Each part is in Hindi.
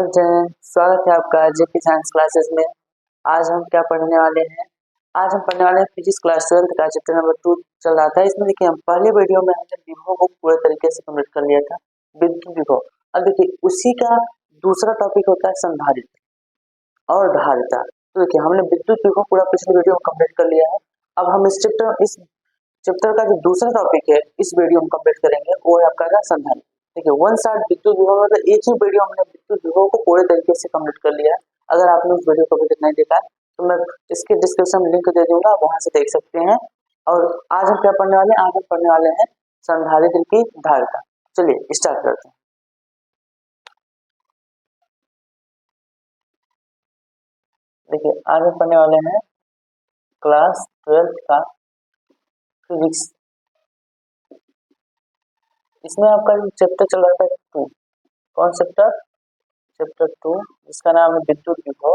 जय स्वागत है आपका जेपी साइंस क्लासेस में। आज हम क्या पढ़ने वाले हैं? आज हम पढ़ने वाले हैं फिजिक्स क्लास 12 का चैप्टर नंबर 2 चल रहा था। इसमें देखिए हम पहले वीडियो में हमने विभव को पूरे तरीके से कंप्लीट कर लिया था, विद्युत विभव। अब देखिए उसी का दूसरा टॉपिक होता है संधारित्र और धारिता। तो देखिए हमने विद्युत विभव पूरा पिछले वीडियो में कंप्लीट कर लिया है। अब हम इस चैप्टर का जो दूसरा टॉपिक है इस वीडियो में कंप्लीट करेंगे, वो है आपका संधारित्र। देखिए वन शॉट विद्युत विभव में एक ही वीडियो हमने विद्युत विभव को पूरे तरीके से कंप्लीट कर लिया है। अगर आपने उस वीडियो को अभी तक नहीं देखा तो मैं इसके डिस्क्रिप्शन में लिंक दे दूंगा, वहां से देख सकते हैं। और आज हम क्या पढ़ने वाले हैं? आज हम पढ़ने वाले हैं संधारित्र की धारिता। चलिए स्टार्ट करते हैं। देखिए आज हम पढ़ने वाले हैं क्लास 12 का फिजिक्स। इसमें आपका चैप्टर चल रहा था 2। कौन चैप्टर? चैप्टर 2 जिसका नाम है विद्युत विभव।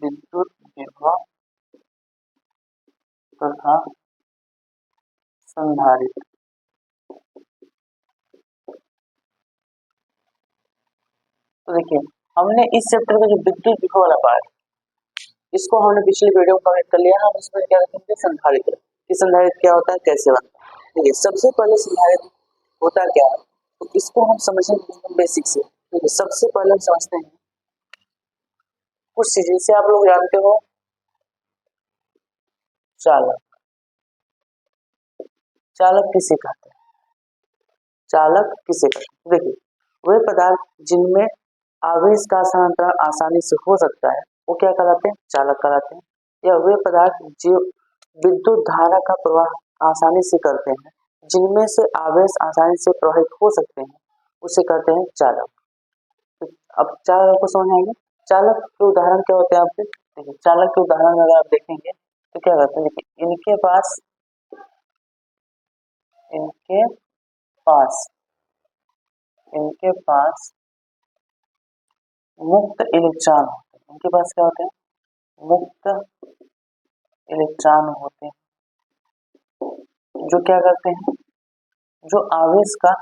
विद्युत विभव तथा संधारित्र। तो देखिए हमने इस चैप्टर का जो विद्युत विभव वाला पार्ट, इसको हमने पिछले वीडियो में कवर कर लिया। हम इसमें क्या रखेंगे? संधारित्र। कि संधारित्र क्या होता है, कैसे बनता है। देखिए सबसे पहले संधारित्र होता क्या है, तो इसको हम समझेंगे बेसिक से। देखिए सबसे पहले हम समझते हैं कुछ चीजें से आप लोग जानते हो, चालक। चालक किसे कहते हैं? चालक किसे कहते हैं? देखिए वे पदार्थ जिनमें आवेश का स्थानांतरण आसानी से हो सकता है वो क्या कहलाते हैं? चालक कहलाते हैं। या वे पदार्थ जो विद्युत धारा का प्रवाह आसानी से करते हैं, जिनमें से आवेश आसानी से प्रवाहित हो सकते हैं, उसे कहते हैं चालक। अब चालक को समझ आएंगे। चालक के उदाहरण क्या होते हैं आपके? देखिए चालक के उदाहरण अगर आप देखेंगे तो क्या कहते हैं, देखिए इनके पास मुक्त इलेक्ट्रॉन होते हैं। इनके पास क्या होते हैं? मुक्त इलेक्ट्रॉन होते हैं, जो क्या करते हैं, जो आवेश का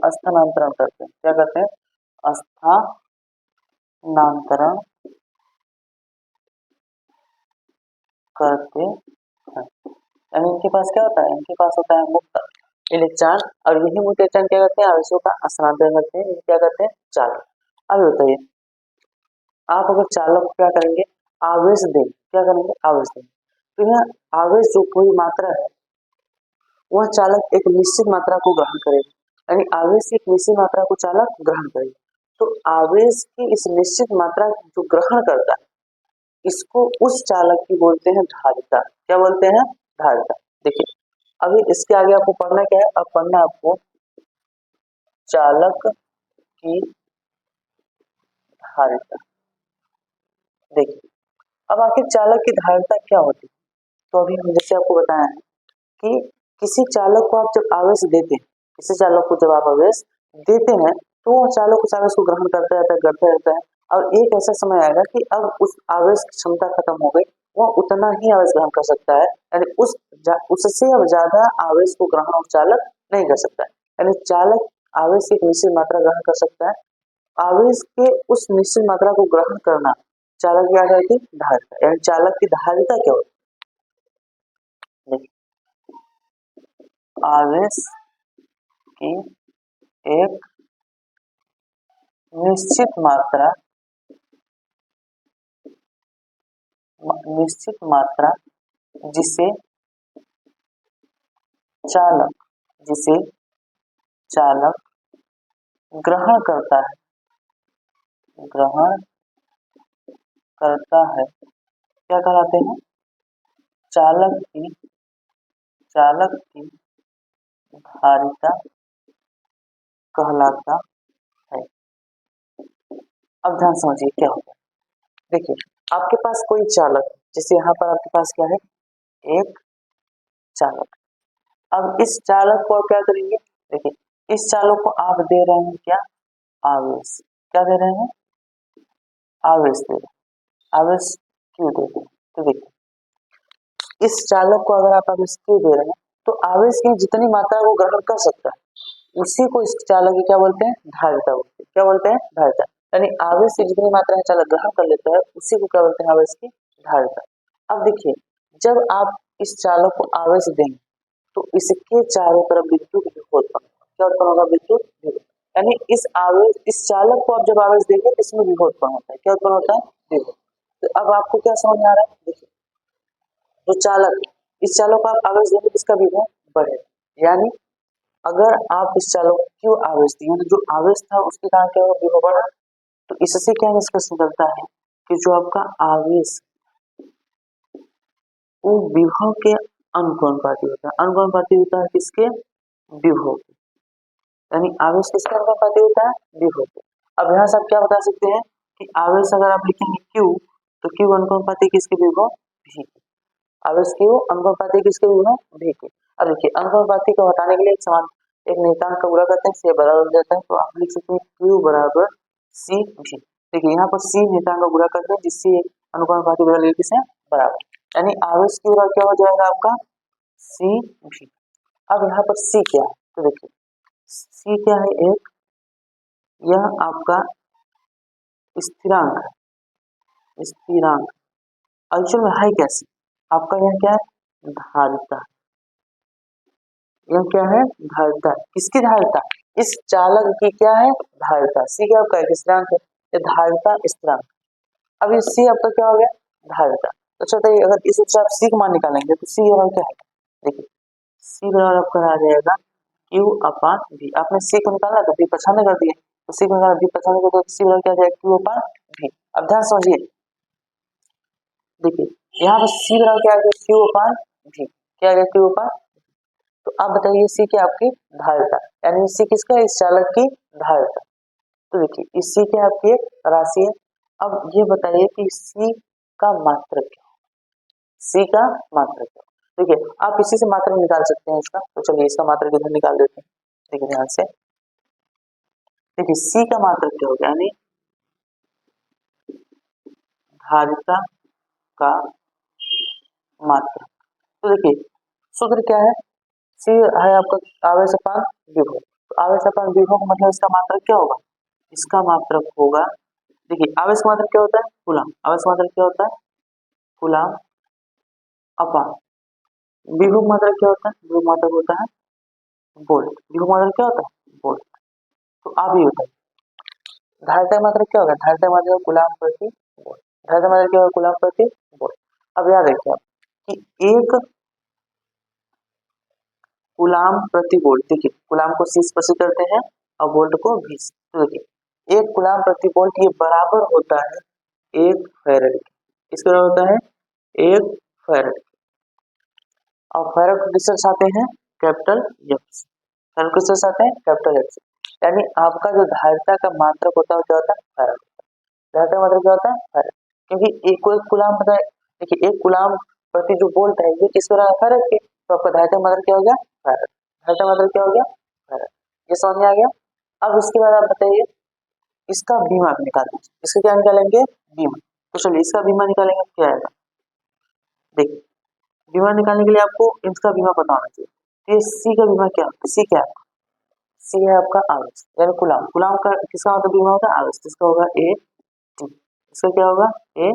स्थानांतरण करते हैं। क्या करते हैं? स्थानांतरण करते हैं। यानी इनके पास क्या होता है? इनके पास होता है मुक्त इलेक्ट्रॉन, और यही मुक्त इलेक्ट्रॉन क्या करते हैं? आवेशों का स्थानांतरण करते हैं। क्या करते हैं? चालक। अब बताइए आप अगर चालक को क्या करेंगे? आवेश दें। क्या करेंगे? आवेश दें। तो यह आवेश जो कोई मात्रा है वह चालक एक निश्चित मात्रा को ग्रहण करेगा। यानी आवेश की एक निश्चित मात्रा को चालक ग्रहण करेगा। तो आवेश की इस निश्चित मात्रा जो ग्रहण करता है, इसको उस चालक की बोलते हैं धारिता। क्या बोलते हैं? धारिता। देखिए अभी इसके आगे आपको पढ़ना क्या है? अब पढ़ना आपको चालक की धारिता। देखिए अब आखिर चालक की धारिता क्या होती है? तो अभी हम जैसे आपको बताया है कि किसी चालक को आप जब आवेश देते हैं, किसी चालक को जब आप आवेश देते हैं तो वो चालक उस आवेश को ग्रहण करता रहता है। और एक ऐसा समय आएगा कि अब उस आवेश की क्षमता खत्म हो गई, वो उतना ही आवेश ग्रहण कर सकता है। यानी उससे अब ज्यादा आवेश को ग्रहण उस चालक नहीं कर सकता है। यानी चालक आवेश की एक निश्चित मात्रा ग्रहण कर सकता है। आवेश के उस निश्चित मात्रा को ग्रहण करना चालक क्या कहती? धारिता। यानी चालक की धारिता क्या होती है? आवेश की एक निश्चित मात्रा जिसे चालक ग्रहण करता है क्या कहलाते हैं? चालक की धारिता कहलाता है। अब ध्यान समझिए क्या होगा। देखिए आपके पास कोई चालक, जैसे यहाँ पर आपके पास क्या है? एक चालक। अब इस चालक को आप क्या करेंगे? देखिए इस चालक को आप दे रहे हैं क्या? आवेश। क्या दे रहे हैं? आवेश दे रहे हैं। आवेश क्यों दे रहे हैं? तो देखिए इस चालक को अगर आप आवेश Q दे रहे हैं तो आवेश की जितनी मात्रा वो ग्रहण कर सकता है उसी को इस चालक की क्या बोलते हैं, धारिता बोलते हैं। क्या बोलते हैं, धारिता। यानी आवेश की जितनी मात्रा है चालक ग्रहण कर लेता है उसी को क्या बोलते हैं, आवेश की धारिता। अब देखिए जब आप इस चालक को आवेश देंगे तो इसके चारों तरफ विद्युत विभव उत्पन्न होगा। क्या उत्पन्न होगा, विद्युत विभव। यानी इस चालक को आप जब आवेश देंगे तो इसमें विभव उत्पन्न होता है। क्या उत्पन्न होता है, विभव। तो अब आपको क्या समझ में आ रहा है, देखिए जो चालक, इस चालक को आप आवेश देंगे इसका विभव बढ़ेगा। यानी अगर आप इस चालक को क्यों आवेश दिए तो जो आवेश था उसके कारण क्या होगा, विभव बढ़ा। तो इससे क्या निष्कर्ष निकलता है कि जो आपका आवेश वो विभव के अनुपाती होता है। अनुपाती होता है किसके, विभव के। यानी आवेश किसके अनुपाती होता है, विभव के। अब यहाँ से आप क्या बता सकते हैं कि आवेश अगर आप लिखेंगे Q तो Q अनुपाती किसके, विभव V के। आवेश Q अनुपाती किसके, विभव V के। अब देखिए अनुपाती को हटाने के लिए एक नियतांक का गुणा करते हैं, से बराबर हो जाता है। तो आप लिख सकते हैं Q बराबर C V। देखिए यहाँ पर C नियतांक का गुणा करते हैं जिससे अनुपाती बदल किससे, बराबर। यानी आवेश Q क्या हो जाएगा आपका, C V। अब यहाँ पर C क्या है, तो देखिए C क्या है, एक यह आपका स्थिरांक है, स्थिरांक। एक्चुअल में है क्या C, आपका यह क्या है, धारिता। यह क्या है, धारिता। किसकी धारिता, इस चालक की क्या है, धारिता। C क्या आपका स्थिरांक है, ये धारिता स्थिरांक। अब ये C आपका क्या हो गया, धारिता। तो चलिए अगर इस रूप से आप C का मान निकालेंगे तो C बराबर क्या है, देखिए C बराबर आपका आ जाएगा Q अपान V। आपने C को निकालना तो V पछाने कर दिए, तो C को निकाला V पछाने को, तो C बराबर क्या आ जाएगा, Q अपान V। अब ध्यान समझिए, देखिए यहाँ पर C बराबर क्या आ गया, Q अपान V। क्या आ गया, Q अपान। तो आप बताइए C क्या आपकी धारिता, यानी C किसका, इस चालक की धारिता। तो देखिए इस C क्या आपकी एक राशि है। अब ये बताइए कि C का मात्रक क्या, C का मात्रक क्या। देखिए आप इसी से मात्रक निकाल सकते हैं इसका। तो चलिए इसका मात्रक इधर निकाल देते हैं। देखिए ध्यान से, देखिए C का मात्रक क्या होगा, यानी धारिता का मात्रक। तो देखिए सूत्र क्या है, C है आपका आवेश अपान विभव। तो आवेश अपान विभव का मतलब इसका मात्रक क्या होगा, इसका मात्रक होगा, देखिए आवेश का मात्रक क्या होता है, कूलम। आवेश का मात्रक क्या होता है, कूलम अपान विभव का मात्रक क्या होता है, विभव का मात्रक होता है वोल्ट। विभव का मात्रक क्या होता है, वोल्ट। तो आप ये बताइए धारिता का मात्रक क्या होगा, धारिता का मात्रक कूलम प्रति वोल्ट। धारिता का मात्रक क्या होगा, कूलम प्रति वोल्ट। अब याद रखिए आप कि एक कूलम प्रति वोल्ट, देखिए कूलम को C से प्रस्तुत करते हैं और वोल्ट को V से। तो देखिए एक कूलम प्रति वोल्ट ये बराबर होता है एक फैराड के। किसके बराबर होता है, एक फैराड। और फैराड को किससे दर्शाते हैं, कैपिटल F से। फैराड किससे दर्शाते हैं, कैपिटल F से। यानी आपका जो धारिता का मात्रक होता है क्या होता है, फैराड। धारिता का मात्रक क्या होता है, फैराड। क्योंकि एक कूलम पता है, देखिए एक कूलम प्रति जो वोल्ट है ये किस बराबर, फैराड के। तो आपका धारिता का मात्रक क्या हो गया, फैराड। धारिता का मात्रक क्या हो गया, फैराड। ये समझ में आ गया। अब इसके बाद आप बताइए इसका बीमा निकाल दीजिए। इसका क्या निकालेंगे, बीमा। तो चलिए इसका बीमा निकालेंगे, क्या आएगा, देखिए बीमा निकालने के लिए आपको इसका बीमा पता होना चाहिए। तो ये C का बीमा क्या होता है, C क्या है, C है आपका आवेश, यानी कूलम। कूलम का किसका मतलब बीमा होता है, आवेश। इसका होगा A T। इसका क्या होगा, A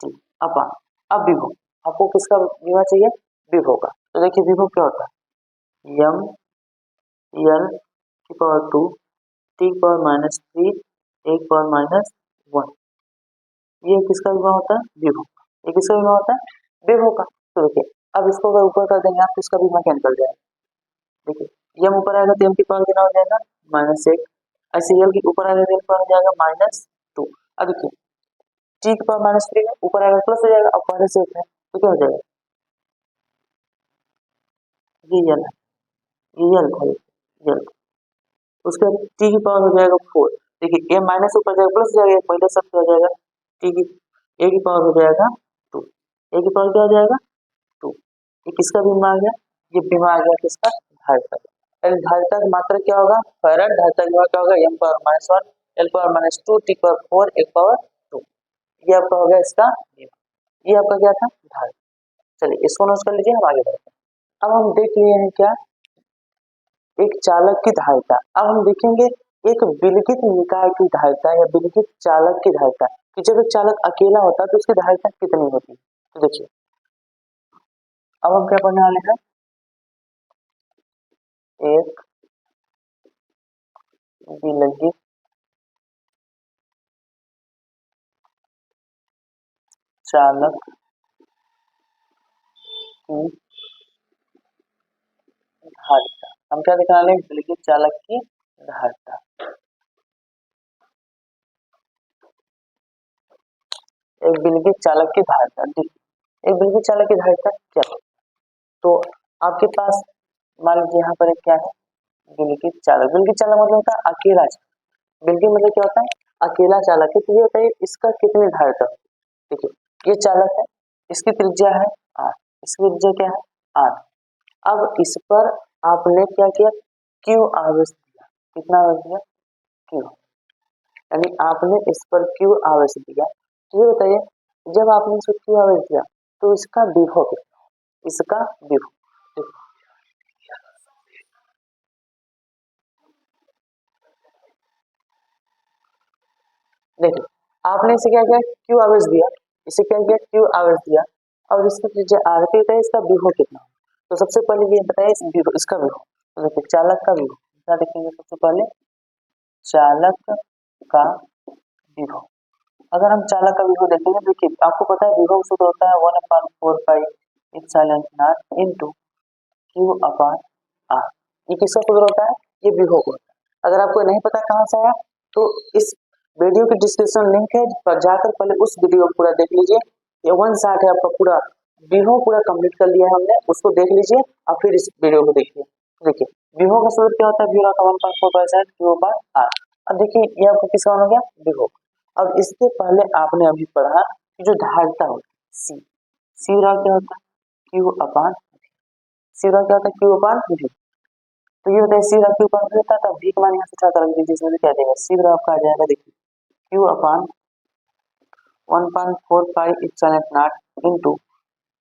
T अपान। अब विभव, आपको किसका बीमा चाहिए, विभव का। तो देखिए विभव क्या होता है, M L की पावर 2 T की पावर -3 1 पावर -1। ये किसका विभव होता है, विभव। ये किसका विभव होता है, विभव का। तो देखिए अब इसको अगर ऊपर कर देंगे आप तो इसका बीमा क्या निकल जाएगा, देखिए M ऊपर आएगा तो M की पावर कितना हो जाएगा, -1। ऐसे L की ऊपर आएगा तो M की पावर हो जाएगा -2। अब देखिए T की पावर -3 ऊपर आएगा प्लस हो जाएगा, अब पहले से है तो क्या हो जाएगा, ये L है, ये L था, L। उसके बाद T की पावर हो जाएगा 4। देखिए M माइनस ऊपर जाएगा प्लस हो जाएगा, पहले सब क्या हो जाएगा, T की A की पावर हो जाएगा 2। A की पावर क्या हो जाएगा 2। ये किसका बीमा आ गया, ये बीमा आ गया किसका, धारिता। यानी धारिता का मात्रक क्या होगा, फैराड। धारिता का बीमा क्या होगा, M power -1 L power -2 T power 4 1 power 2। ये आपका हो गया इसका बीमा। ये आपका क्या था, धारिता। चलिए इसको नोट कर लीजिए, हम आगे बढ़ते हैं। अब हम देख लिए हैं क्या, एक चालक की धारिता। अब हम देखेंगे एक विलगित निकाय की धारिता या विलगित चालक की धारिता, कि जब एक चालक अकेला होता है तो उसकी धारिता कितनी होती है। तो देखिए अब हम क्या पढ़ने वाले हैं, एक विलगित चालक की धारिता। हम क्या दिखाने वाले हैं, विलगित चालक की धारिता। एक विलगित चालक की धारिता, देखिए एक विलगित चालक की धारिता क्या है। तो आपके पास मान लीजिए यहाँ पर एक क्या है, विलगित चालक। विलगित चालक मतलब होता है अकेला चालक। विलगित मतलब क्या होता है, अकेला चालक है। तो ये बताइए इसका कितनी धारिता है। देखिए ये चालक है, इसकी त्रिज्या है 8, इसकी त्रिज्या क्या है 8। अब इस पर आपने क्या किया, क्यू आवेश दिया। कितना आवेश दिया, क्यू, यानी आपने इस पर क्यू आवेश दिया। तो ये बताइए जब आपने इसको क्यू आवेश दिया तो इसका विभव कितना, इसका विभव। देखिए आपने इसे क्या किया, क्यू आवेश दिया, इसे क्या किया, क्यू आवेश दिया, और इसकी त्रिज्या आर पी है, इसका विभव कितना। तो सबसे पहले ये बताइए इसका विभव। तो देखिए चालक का विभव क्या देखेंगे, सबसे पहले चालक का विभव। अगर हम चालक का विभव देखेंगे, देखिए आपको पता है विभव सूत्र होता है 1/4 pi epsilon naught into Q upon R. ये किसका सूत्र होता है, ये विभव का होता है। अगर आपको नहीं पता कहाँ से आया तो इस वीडियो की डिस्क्रिप्शन लिंक है, पर जाकर पहले उस वीडियो को पूरा देख लीजिए। ये 160 है आपका, पूरा विभव पूरा कंप्लीट कर लिया है हमने, उसको देख लीजिए और फिर इस वीडियो को देखिए। देखिए विभव का सूत्र क्या होता है, विभव का 1/4 क्यू अपान आर। अब देखिए ये आपको किसका हो गया, विभव। अब इसके पहले आपने अभी पढ़ा कि जो धारिता होती है सी, सी क्या होता है, क्यू अपान, सी क्या होता है, क्यू अपान वी। तो ये बताइए सी क्यू अपान वी होता है, तो वी का मान यहाँ से छाता रख दीजिए, इसमें से क्या देगा, सी आपका आ जाएगा, देखिए Q upon 1/4 pi epsilon naught into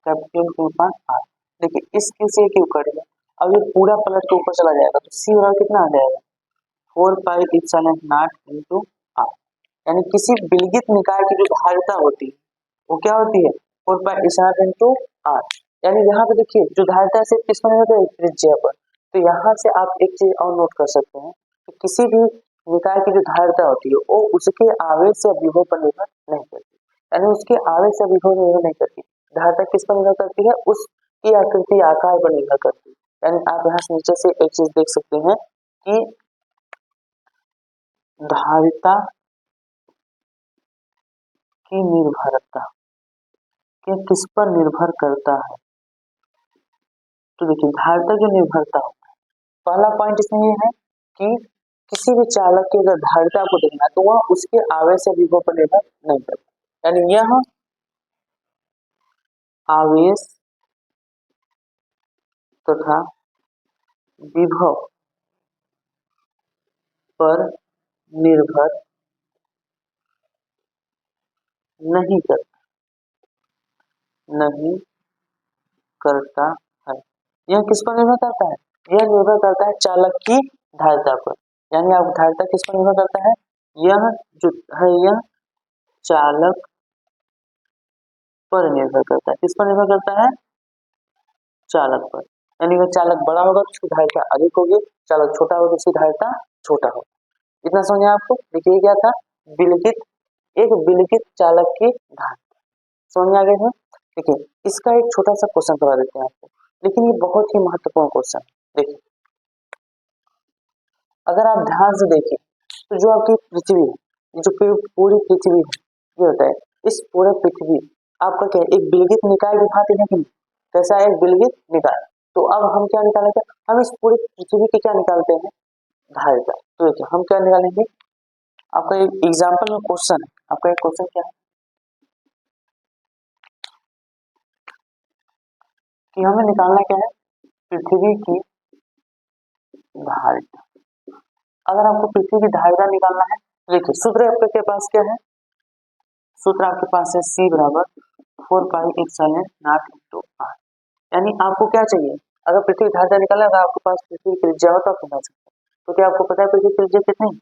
capital Q upon R. देखिए इस क्यू से क्यू कट गया, अब ये पूरा पलट के ऊपर चला जाएगा, तो सी कितना आ जाएगा, 4 pi epsilon naught into R. यानी किसी विलगित निकाय की जो धारिता होती है वो क्या होती है, 4 पाई एप्सिलॉन इनटू आर। यानी यहाँ पे देखिए जो धारिता है सिर्फ किस पर निर्भर है, त्रिज्या पर। तो यहाँ से आप एक चीज और नोट कर सकते हैं कि किसी भी निकाय की जो धारिता होती है वो उसके आवेश या विभव पर निर्भर नहीं करती, यानी उसके आवेश या विभव निर्भर नहीं करती। धारिता किस पर निर्भर करती है, उसकी आकृति आकार पर निर्भर करती है। यानी आप यहाँ से नीचे से एक चीज देख सकते हैं कि धारिता की निर्भरता क्या किस पर निर्भर करता है। तो देखिए धारिता की निर्भरता, पहला पॉइंट इसमें ये है कि किसी भी चालक की अगर धारिता को देखना है तो वह उसके आवेश या विभव पर निर्भर नहीं करता, यानी यह आवेश तथा विभव पर निर्भर नहीं करता, नहीं करता है। यह किस पर निर्भर करता है, यह निर्भर करता है चालक की धारिता पर। यानी आप धारिता किस पर निर्भर करता है, यह जो है यह चालक पर निर्भर करता है। किस पर निर्भर करता है, चालक पर। यानी अगर चालक बड़ा होगा तो उसकी धारिता अधिक होगी, चालक छोटा होगा तो उसकी धारिता छोटा होगा। इतना समझे आपको। देखिए क्या था, विलगित, एक विलगित चालक की धारिता समझ में आ गए थे। देखिए इसका एक छोटा सा क्वेश्चन करवा देते हैं आपको, लेकिन ये बहुत ही महत्वपूर्ण क्वेश्चन। देखिए अगर आप ध्यान से देखिए तो जो आपकी पृथ्वी है, जो पूरी पृथ्वी है, ये होता है इस पूरे पृथ्वी आपका क्या है, एक विलगित निकाय की भांति नहीं, कैसा है, एक विलगित निकाय। तो अब हम क्या निकालेंगे, हम इस पूरी पृथ्वी की क्या निकालते हैं, धारिता। तो देखिए हम क्या निकालेंगे, आपका एक एग्जाम्पल में क्वेश्चन है, आपका एक क्वेश्चन क्या है कि हमें निकालना क्या है, पृथ्वी की धारिता। अगर आपको पृथ्वी की धारिता निकालना है, देखिए सूत्र आपके पास क्या है, सूत्र आपके पास है C बराबर 4 pi epsilon naught into R. यानी आपको क्या चाहिए, अगर पृथ्वी की धारिता निकालना, अगर आपके पास पृथ्वी की त्रिज्या हो तो आप निकाल सकते हैं। तो क्या आपको पता है पृथ्वी की त्रिज्या कितनी है?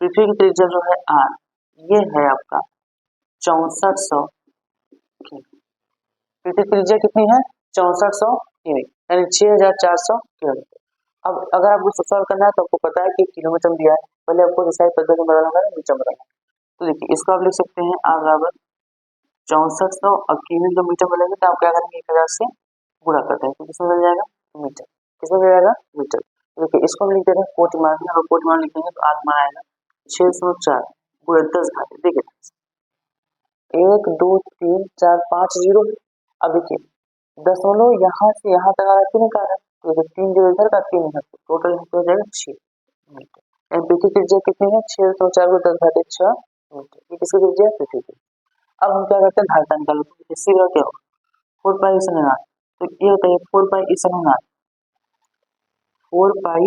पृथ्वी की त्रिज्या जो है r, ये है आपका 6400 की। पृथ्वी की त्रिज्या कितनी है? 6400 की, यानी 6400 किलोमीटर। अब अगर आपको सॉल्व करना है तो आपको पता है कि किलोमीटर में दिया है, पहले आपको दिशा पद्धति में बदलना है, मीटर में बदलना है। तो देखिए इसको आप लिख सकते हैं r बराबर 6400, और किलोमीटर में लेंगे तो आप क्या करेंगे 1000 से गुणा करते हैं तो किसमें मिल जाएगा? मीटर। किसमें मिल जाएगा? मीटर। तो देखिए इसको हम लिख देते हैं कोटि मान में, अगर कोटि मान लिखेंगे तो r मान आएगा 604 गुणा 10 घात। देखिए 1 2 3 4 5 जीरो। अब देखिए दशमलव यहाँ से यहाँ तक आ रहा है, तीन का आ रहा है, तो देखिए 3 जीरो इधर का 3 इधर, टोटल हो जाएगा 6 मीटर। एम पृथ्वी की त्रिज्या कितनी है? 604 को 10 घात 6 मीटर। ये किसकी त्रिज्या है? पृथ्वी की। अब हम क्या करते हैं, धारिता निकालते हैं। इससे क्या होगा? 4 पाई ईसन आर। तो ये होता है 4 pi epsilon R, 4 pi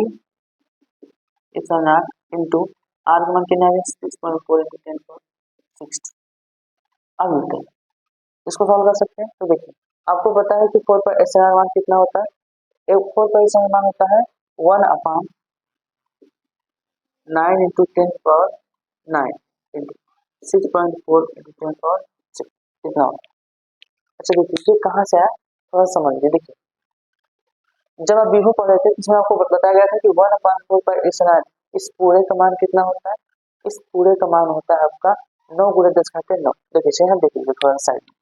epsilon R into R का मान कितना है? 6.4 इंटू 10 पावर 6। अब मिलते हैं, इसको सॉल्व कर सकते हैं। तो देखिए आपको पता है कि 4 पाई ईसन आर मान कितना होता है? एक 4 पाई ईसन आर मान होता है 1/9 into 10 power 9 into 6.4 into 10 power 6 कितना होता है? अच्छा देखिए ये कहाँ से आया, थोड़ा समझ लीजिए। देखिए जब आप विभव पढ़ रहे थे इसमें आपको बताया गया था कि 1/4 पाई ईसन आर, इस पूरे का मान कितना होता है? इस पूरे का मान होता है आपका 9 गुणे 10 घाते 9। देखिए यहाँ देखिए थोड़ा साइड में,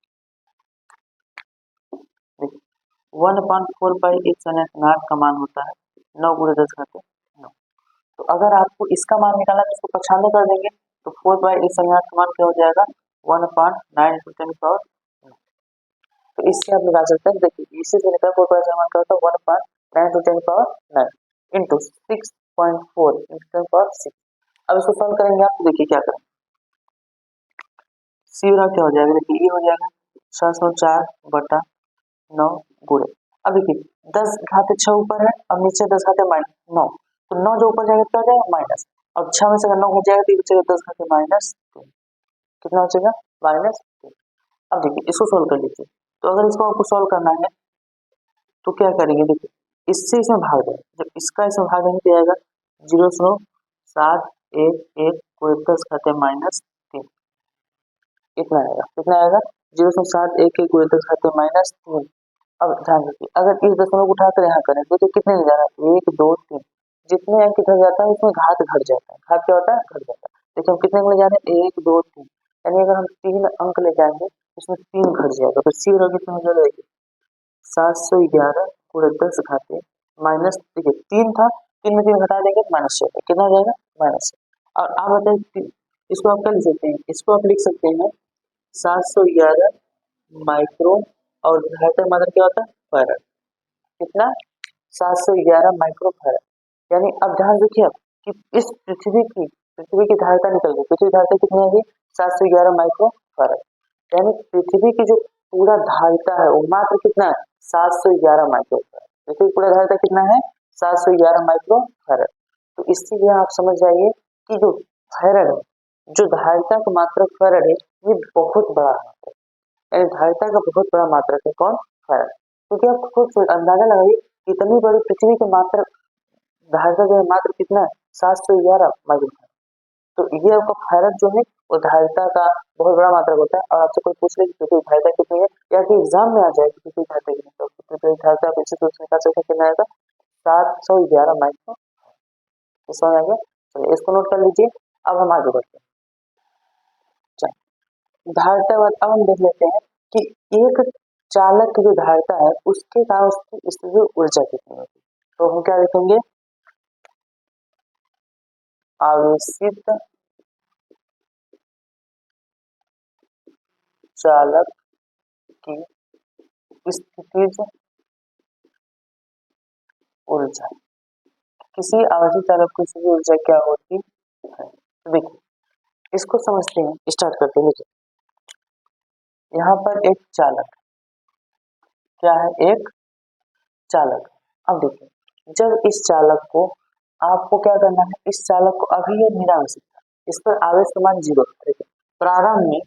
1/4 पाई ईसन आर का मान होता है 9 गुणे 10 घाते 9। तो अगर आपको इसका मान निकालना है तो इसको 95 कर देंगे, तो 4 पाई ईसन आर का मान क्या हो जाएगा? 1/9 इंटू 10 पावर 9। तो इससे आप निकाल सकते हैं। देखिए इससे से निकाल 4 पाई ईसन मान क्या होता है? 1/9 into 10 power 9 into 6.4 into 10 power 6। अब इसको सॉल्व करेंगे आप, तो देखिए क्या करेंगे, सी बराबर क्या हो जाएगा? देखिए ये हो जाएगा 704 बटा 9 गुणे, अब देखिए 10 घात 6 ऊपर है, अब नीचे 10 घात -9, तो 9 जो ऊपर जाएगा क्या हो जाएगा? माइनस। अब 6 में से अगर 9 घट जाएगा तो बचेगा 10 घात -3। कितना बचेगा? -3। अब देखिए इसको सोल्व कर लीजिए। तो अगर इसको आपको सोल्व करना है तो क्या करेंगे? देखिए इससे इसमें भाग देंगे, जब इसका इसमें भाग देंगे तो आएगा 0.711 को 10 घाते -3। इतना आएगा, कितना आएगा? 0.711 को 10 घाते -3। अब ध्यान रखिए अगर इस दशमलव को उठाकर यहाँ करें तो कितने में जा रहा है? 1 2 3, जितने अंक इधर जाता है उसमें घात घट जाता है। घात क्या होता है? घट जाता है। देखिए हम कितने में ले जा रहे हैं? 1 2 3, यानी अगर हम 3 अंक ले जाएंगे उसमें 3 घट जाएगा, तो सी बराबर कितना हो जाएगा? 711 गुणे 10 घाते माइनस, देखिए 3 था, 3 में 3 घटा देंगे तो -6, कितना हो जाएगा? -6। और आप बताइए इसको आप क्या लिख सकते हैं? इसको आप लिख सकते हैं 711 माइक्रो, और धारिता मात्रा क्या होता है? फैराड। कितना? 711 माइक्रो फैराड। यानी अब ध्यान रखिए कि इस पृथ्वी की धारिता निकल गई। पृथ्वी की धारिता कितनी है? 711 माइक्रो फैराड। यानी पृथ्वी की जो पूरा धारिता है वो मात्र कितना है? 711 माइक्रो फैराड। पृथ्वी पूरा धारिता कितना है? 711 माइक्रो फैराड। तो इससे आप समझ जाइए कि जो फैराड है, जो धारिता का मात्रक फैराड है, ये बहुत बड़ा है। यानी धारिता का बहुत बड़ा मात्रक है कौन? फैराड। क्योंकि आप खुद अंदाजा लगाइए इतनी बड़ी पृथ्वी के मात्रक धारिता जो है मात्र कितना है? 711 माइक्रोफैराड। तो ये आपका फैराड जो है वो धारिता का बहुत बड़ा मात्रक होता है। और आपसे कोई पूछ ले कि पृथ्वी की धारिता कितनी है, या कि एग्जाम में आ जाए कि पृथ्वी की धारिता कितनी है, तो पृथ्वी की धारिता आप इसी सूत्र से निकाल सकते हैं, कितना आएगा? 711 माइक्रो। समझ आ गया? चलिए इसको नोट कर लीजिए। अब हम आगे बढ़ते हैं। धारिता अब हम देख लेते हैं कि एक चालक की जो धारिता है उसके कारण उसकी स्थितिज ऊर्जा कितनी होती है। तो हम क्या लिखेंगे? आवेशित चालक की स्थितिज ऊर्जा, किसी आवेशित चालक की स्थितिज ऊर्जा क्या होती है? तो देखिए इसको समझते हैं, स्टार्ट करते हैं। देखिए यहाँ पर एक चालक, क्या है? एक चालक। अब देखिए जब इस चालक को आपको क्या करना है, इस चालक को अभी ये नहीं डाल सकता, इस पर आवेश का मान 0 है। देखिए प्रारंभ में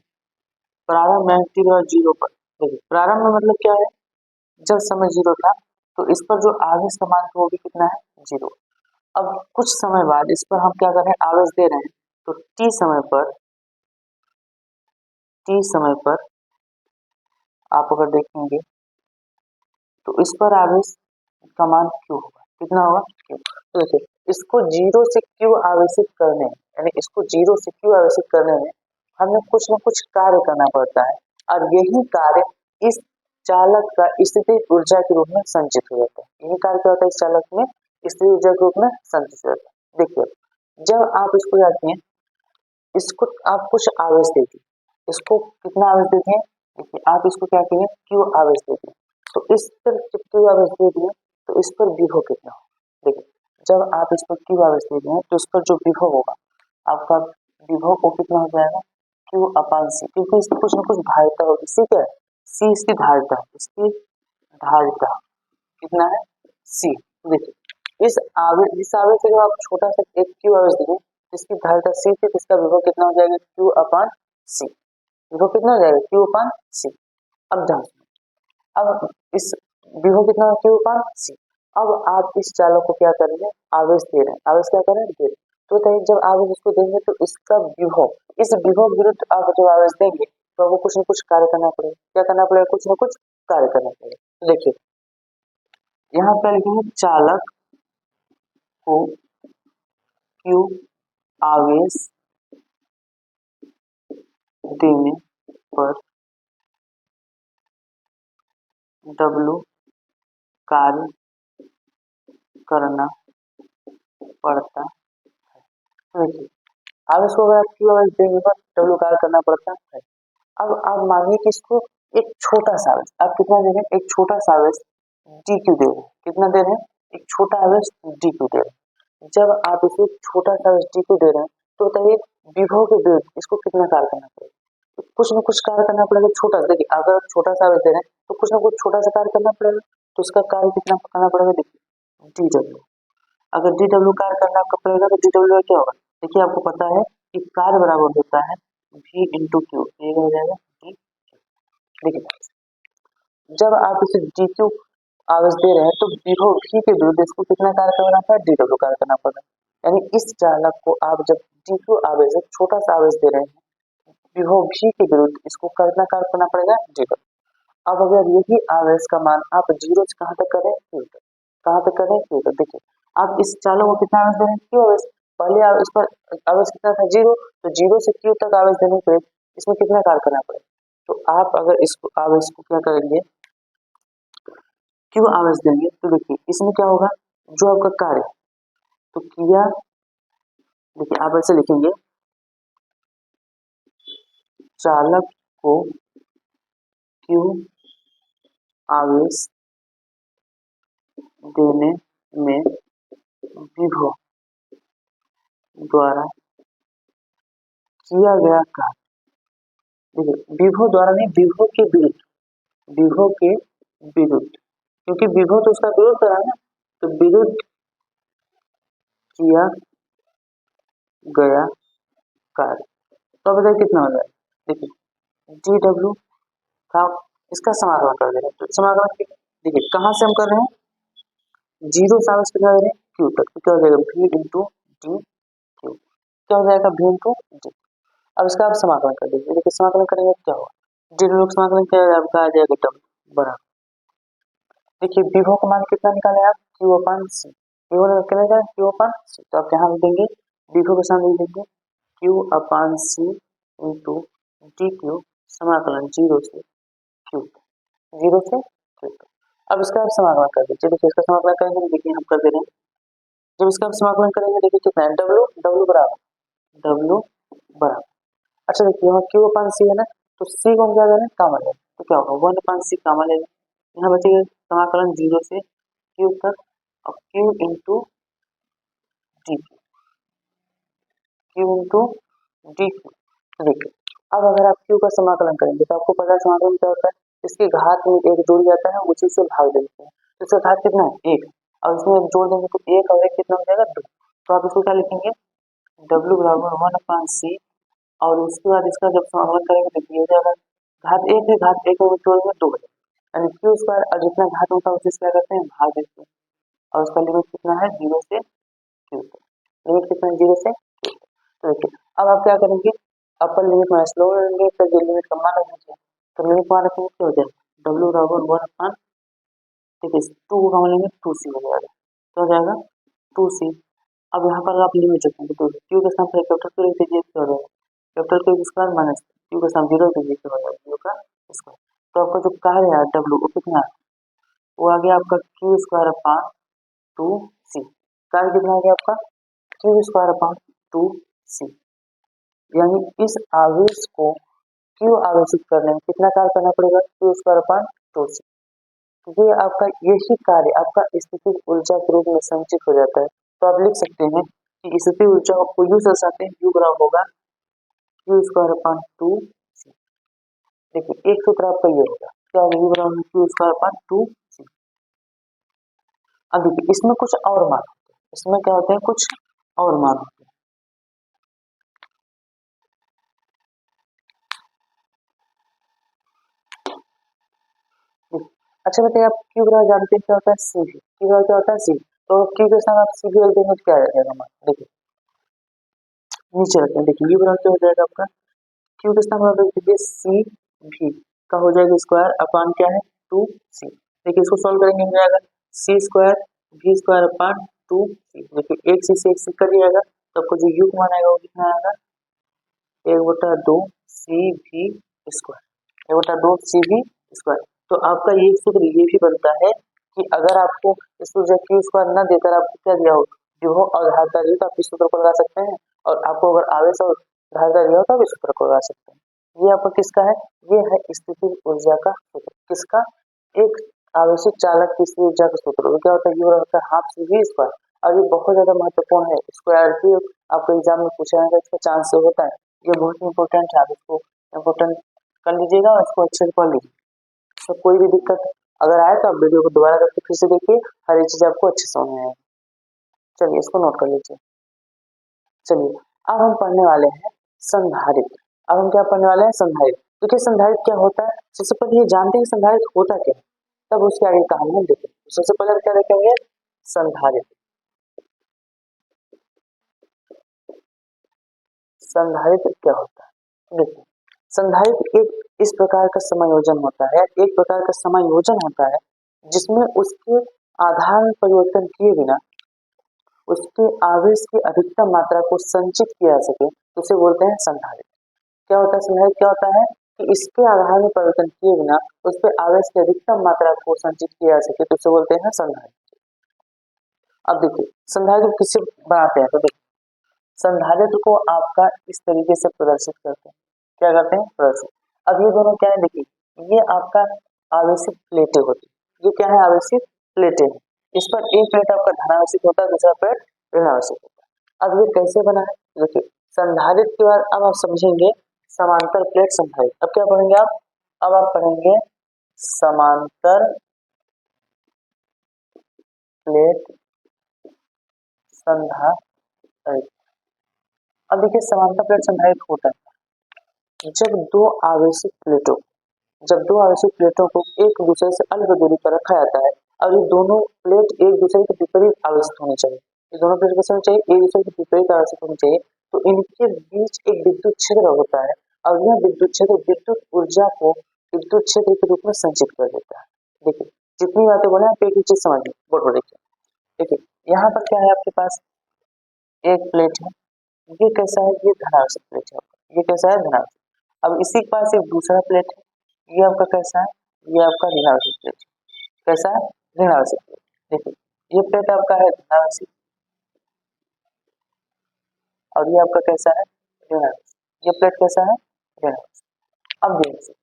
t बराबर 0 पर, देखिए प्रारंभ में मतलब क्या है? जब समय 0 था तो इस पर जो आवेश का मान था वो भी कितना है, 0। अब कुछ समय बाद इस पर हम क्या कर रहे हैं, आवेश दे रहे हैं, तो t समय पर आप अगर देखेंगे तो इस पर आवेश का मान q होगा, कितना होगा, q। तो देखिए इसको 0 से q आवेशित करने में, यानी इसको 0 से q आवेशित करने में हमें कुछ न कुछ कार्य करना पड़ता है, और यही कार्य इस चालक का स्थितिज ऊर्जा के रूप में संचित हो जाता है। यही कार्य क्या होता है, इस चालक में स्थितिज ऊर्जा के रूप में संचित हो जाता है। देखिए जब आप इसको जाते हैं, इसको आप कुछ आवेश देती, इसको कितना आवेश देते हैं, देखिए आप इसको क्या करें, क्यू आवेश देते हैं, तो इस पर जब क्यू आवेश दे दिए तो इस पर विभव कितना हो, देखिए जब आप इस पर क्यू आवेश देते हैं तो इस पर जो विभव होगा, आपका विभव को कितना हो जाएगा, क्यू अपान सी, क्योंकि इसकी कुछ ना कुछ धारिता होगी, सी क्या है, सी इसकी धारिता, इसकी धारिता कितना है, सी। देखिए इस आवेश से जब आप छोटा सा एक क्यू आवेश देंगे, इसकी धारिता सी थी, इसका विभव कितना हो जाएगा, क्यू अपान सी, विभव कितना हो जाएगा, क्यू अपान सी। अब ध्यान, अब इस विभव कितना है, क्यू अपान सी। अब आप इस चालक को क्या करेंगे, आवेश दे रहे हैं, आवेश क्या करें, दे रहे हैं, तो बताइए जब आवेश इसको देंगे तो इसका विभव, इस विभव विरुद्ध आप जब आवेश देंगे तो आपको कुछ न कुछ कार्य करना पड़ेगा, क्या करना पड़ेगा, कुछ न कुछ कार्य करना पड़ेगा। तो देखिए यहाँ पर लिखेंगे चालक को क्यू आवेश देने पर W कार्य करना पड़ता है। देखिए आवेश को अगर आप क्यू आवेश देने पर W कार्य करना पड़ता है। अब आप मानिए कि इसको एक छोटा सा आवेश, आप कितना दे रहे हैं, एक छोटा सा आवेश डी क्यू दे रहे हैं, कितना दे रहे हैं, एक छोटा आवेश डी क्यू दे रहे हैं। जब आप इसे छोटा सा आवेश डी क्यू दे रहे हैं तो बताइए विभव के विरुद्ध इसको कितना कार्य करना पड़ेगा, तो कुछ न कुछ कार्य करना पड़ेगा, छोटा। देखिए अगर आप छोटा सा आवेश दे रहे हैं तो कुछ ना कुछ छोटा सा कार्य करना पड़ेगा, तो उसका कार्य कितना करना पड़ेगा, देखिए डी डब्ल्यू। अगर डी डब्ल्यू कार्य करना पड़ेगा तो डी डब्ल्यू क्या होगा, देखिए आपको पता है कि कार्य बराबर होता है v इंटू क्यू, ये हो जाएगा डी। देखिए जब आप इसे डी क्यू आवेश दे रहे हैं तो विभव v के विरुद्ध इसको कितना कार्य करना है, डी डब्ल्यू कार्य करना पड़ेगा। यानी इस चालक को आप जब डी क्यू आवेश छोटा सा आवेश दे रहे हैं, विभव v के विरुद्ध इसको कितना कार्य करना पड़ेगा, डी डब्ल्यू। अब अगर यही आवेश का मान आप 0 से कहाँ तक करें, क्यू तक, कहाँ तक करें, क्यू तक। देखिए आप इस चालक को कितना आवेश दे रहे हैं, क्यू आवेश, पहले आप इस पर आवेश कितना था, 0, तो 0 से क्यू तक आवेश देने के इसमें कितना कार्य करना पड़ेगा, तो आप अगर इसको आवेश को क्या करेंगे, क्यू आवेश देंगे, तो देखिए इसमें क्या होगा, जो आपका कार्य, तो क्रिया, देखिए आप ऐसे लिखेंगे, चालक को क्यू आवेश देने में विभव द्वारा किया गया कार्य, देखिए विभव द्वारा नहीं, विभव के विरुद्ध, विभव के विरुद्ध, क्योंकि विभव तो उसका विरोध कर रहा है ना, तो विरुद्ध किया गया कार्य, तो बताइए कितना हो जाएगा, देखिए डी डब्ल्यू था, इसका समाकलन कर दे रहे हैं, तो समाकलन देखिए कहाँ से हम कर रहे हैं, 0 से आवेश कितना दे रहे हैं, क्यू तक, तो क्या हो जाएगा, v इंटू डी क्यू, क्या हो जाएगा, v इंटू डी। अब इसका आप समाकलन कर दीजिए, देखिए समाकलन करेंगे क्या होगा, डी डब्ल्यू समाकलन क्या आपका आ जाएगा, डब्ल्यू बराबर, देखिए विभव का मान कितना निकाले आप, क्यू अपान सी, विभव कितना निकाले, क्यू अपान सी, तो आप यहाँ लिख देंगे, विभव के सामने लिख देंगे क्यू अपान सी इंटू डी क्यू, समाकलन 0 से क्यू, 0 से क्यू। अब इसका आप समाकलन कर दीजिए, देखिए इसका समाकलन करेंगे, देखिए हम कर दे रहे हैं, जब इसका आप समाकलन करेंगे देखिए कितना है, डब्ल्यू, डब्ल्यू बराबर, अच्छा देखिए यहाँ क्यू अपान सी है ना, तो सी को हम क्या करें, कॉमन ले, तो क्या होगा 1 अपान सी कॉमन ले, यहाँ बचेगा समाकलन 0 से क्यू तक, और Q into D Q into D Q. देखिए अब अगर आप क्यू का समाकलन करेंगे तो आपको पता है समाकलन क्या होता है, इसके घात में एक जुड़ जाता है, उसी से भाग देते हैं, तो इसका घात कितना है, 1, और इसमें एक जोड़ देंगे तो 1 और 1 कितना हो जाएगा, 2, तो आप इसको क्या लिखेंगे, डब्ल्यू बराबर 1 अपान सी, और उसके बाद इसका जब समाकलन करेंगे तो ये हो जाएगा, घात 1 है, घात 1 में जोड़ेंगे 2 है, यानी क्यू स्क्वायर, और जितना घात होता है उसे क्या करते हैं, भाग देते हैं, और उसका लिमिट कितना है, 0 से क्यू तक। लिमिट कितना है, 0 से क्यू तक। तो देखिए अब आप क्या करेंगे, अपर लिमिट माइनस लोअर लेंगे, तो जो लिमिट का मान होगा, तो लिमिट मान रखेंगे क्या हो जाएगा, डब्ल्यू बराबर 1 अपॉन, देखिए 2 का मान लेंगे 2c हो जाएगा, तो हो जाएगा 2c। अब यहाँ पर आप लिमिट रखेंगे, तो क्यू का स्थान कैपिटल क्यू लिख दीजिए, क्या हो जाएगा, capital Q square minus Q का स्थान 0 दीजिए, क्या हो जाएगा, 0 का स्क्वायर। तो आपका जो कार्य है डब्ल्यू वो कितना है, वो आ गया आपका क्यू स्क्वायर अपॉन 2c। कार्य कितना आ गया आपका, क्यू स्क्वायर अपॉन 2c। यानी इस आवेश को क्यू आवेशित करने में कितना कार्य करना पड़ेगा, क्यू स्क्वायर अपॉन 2c। ये आपका यही कार्य आपका स्थितिज ऊर्जा के रूप में संचित हो जाता है। तो आप लिख सकते हैं कि स्थितिज ऊर्जा को यू से दर्शाते हैं, यू बराबर होगा क्यू स्क्वायर अपॉन 2c। देखिए एक सूत्र आपका ये होगा, क्या होगा, यू बराबर क्यू स्क्वायर अपॉन 2c। अब देखिए इसमें कुछ और मान होते हैं, इसमें क्या होते हैं, कुछ और मान होते हैं। अच्छा बताइए, आप क्यू बराबर जानते हैं क्या होता है, सी भी, क्यू बराबर क्या होता है, सी। तो क्यू के साथ आप सी भी रख देंगे तो क्या आ जाएगा मान, देखिए नीचे रखते हैं, देखिए यू बराबर क्या हो जाएगा आपका, क्यू के स्थान पर रख दीजिए सी भी का हो जाएगा स्क्वायर अपॉन क्या है, 2c। देखिए इसको सॉल्व करेंगे मिल जाएगा सी स्क्वायर भी स्क्वायर अपॉन 2c। देखिए एक सी से एक सी कर जाएगा, तो आपको जो यू मान आएगा वो कितना आएगा, 1/2 सी भी स्क्वायर, 1/2 सी भी स्क्वायर। तो आपका ये सूत्र ये भी बनता है कि अगर आपको इस सूत्र क्यू स्क्वायर न देकर आपको क्या दिया हो, विभव और धारिता दी, तो आप इस सूत्र को लगा सकते हैं, और आपको अगर आवेश और धारिता दिया हो तो आप इस सूत्र को लगा सकते हैं। ये आपका किसका है, ये है स्थितिज ऊर्जा का सूत्र, किसका, एक आवेशित चालक की स्थितिज ऊर्जा का सूत्र। वो क्या होता है, ये होता है हाफ सी भी स्क्वायर। और ये बहुत ज्यादा महत्वपूर्ण है, स्क्वायर की आपको एग्जाम में पूछा जाएगा, इसका चांस से होता है, ये बहुत इंपॉर्टेंट है, आप इसको इम्पोर्टेंट कर लीजिएगा और इसको अच्छे से पढ़ लीजिए। तो कोई भी दिक्कत अगर आए तो आप वीडियो को दोबारा करके फिर से देखिए, हर एक चीज आपको अच्छे से समझ में आएगी। चलिए इसको नोट कर लीजिए। चलिए अब हम पढ़ने वाले हैं संधारित्र। अब हम क्या पढ़ने वाले हैं, संधारित्र। देखिए संधारित्र क्या होता है, सबसे पहले ये जानते हैं संधारित्र होता क्या है, तब उसके आगे कहानी हम देखेंगे। सबसे पहले हम क्या देखेंगे, संधारित्र। संधारित्र क्या होता है, देखिए संधारित्र एक इस प्रकार का समायोजन होता है, एक प्रकार का समायोजन होता है जिसमें उसके आधार परिवर्तन किए बिना उसके आवेश की अधिकतम मात्रा को संचित किया जा सके, तो उसे बोलते हैं संधारित्र। क्या होता है संधारित्र, क्या होता है कि इसके आधार में परिवर्तन किए बिना उस पर आवेश की अधिकतम मात्रा को संचित किया जा सके, तो उसे बोलते हैं संधारित्र। अब देखिए संधारित्र किससे बनाते हैं, तो देखिए संधारित्र को आपका इस तरीके से प्रदर्शित करते हैं, क्या करते हैं, प्रदर्शित। अब ये दोनों क्या है, देखिए ये आपका आवेशित प्लेटें होती है, ये क्या है, आवेशित प्लेटें हैं। इस पर एक प्लेट आपका धनावेशित होता है, दूसरा प्लेट ऋणावेशित होता है। अब ये कैसे बना है, देखिए संधारित्र के बाद अब आप समझेंगे समांतर प्लेट संधारित्र। अब क्या पढ़ेंगे आप, अब आप पढ़ेंगे समांतर प्लेट संधारित्र। अब देखिए समांतर प्लेट संधारित्र होता है जब दो आवेशित प्लेटों जब दो आवेशित प्लेटों को एक दूसरे से अलग दूरी पर रखा जाता है, और ये दोनों प्लेट एक दूसरे के विपरीत आवेशित होनी चाहिए, ये दोनों प्लेट कैसे होनी चाहिए, एक दूसरे के विपरीत आवेशित होनी चाहिए। तो इनके बीच एक विद्युत क्षेत्र होता है, और यह विद्युत क्षेत्र विद्युत ऊर्जा को विद्युत क्षेत्र के रूप में संचित कर देता है। देखिए जितनी बातें बोले आप एक ही चीज समझिए, बोलो देखिए। देखिए यहाँ पर क्या है, आपके पास एक प्लेट है, ये कैसा है, ये धनावेशित प्लेट है, ये कैसा है, धनावेशित। अब इसी के पास एक दूसरा प्लेट है, ये आपका कैसा है, ये आपका ऋणावेशित प्लेट, कैसा है, ऋणावेशित प्लेट। देखिए ये प्लेट आपका है धनावेशित, और ये आपका कैसा है, ऋणावेशित। ये प्लेट कैसा है, ऋणावेशित। अब देखिए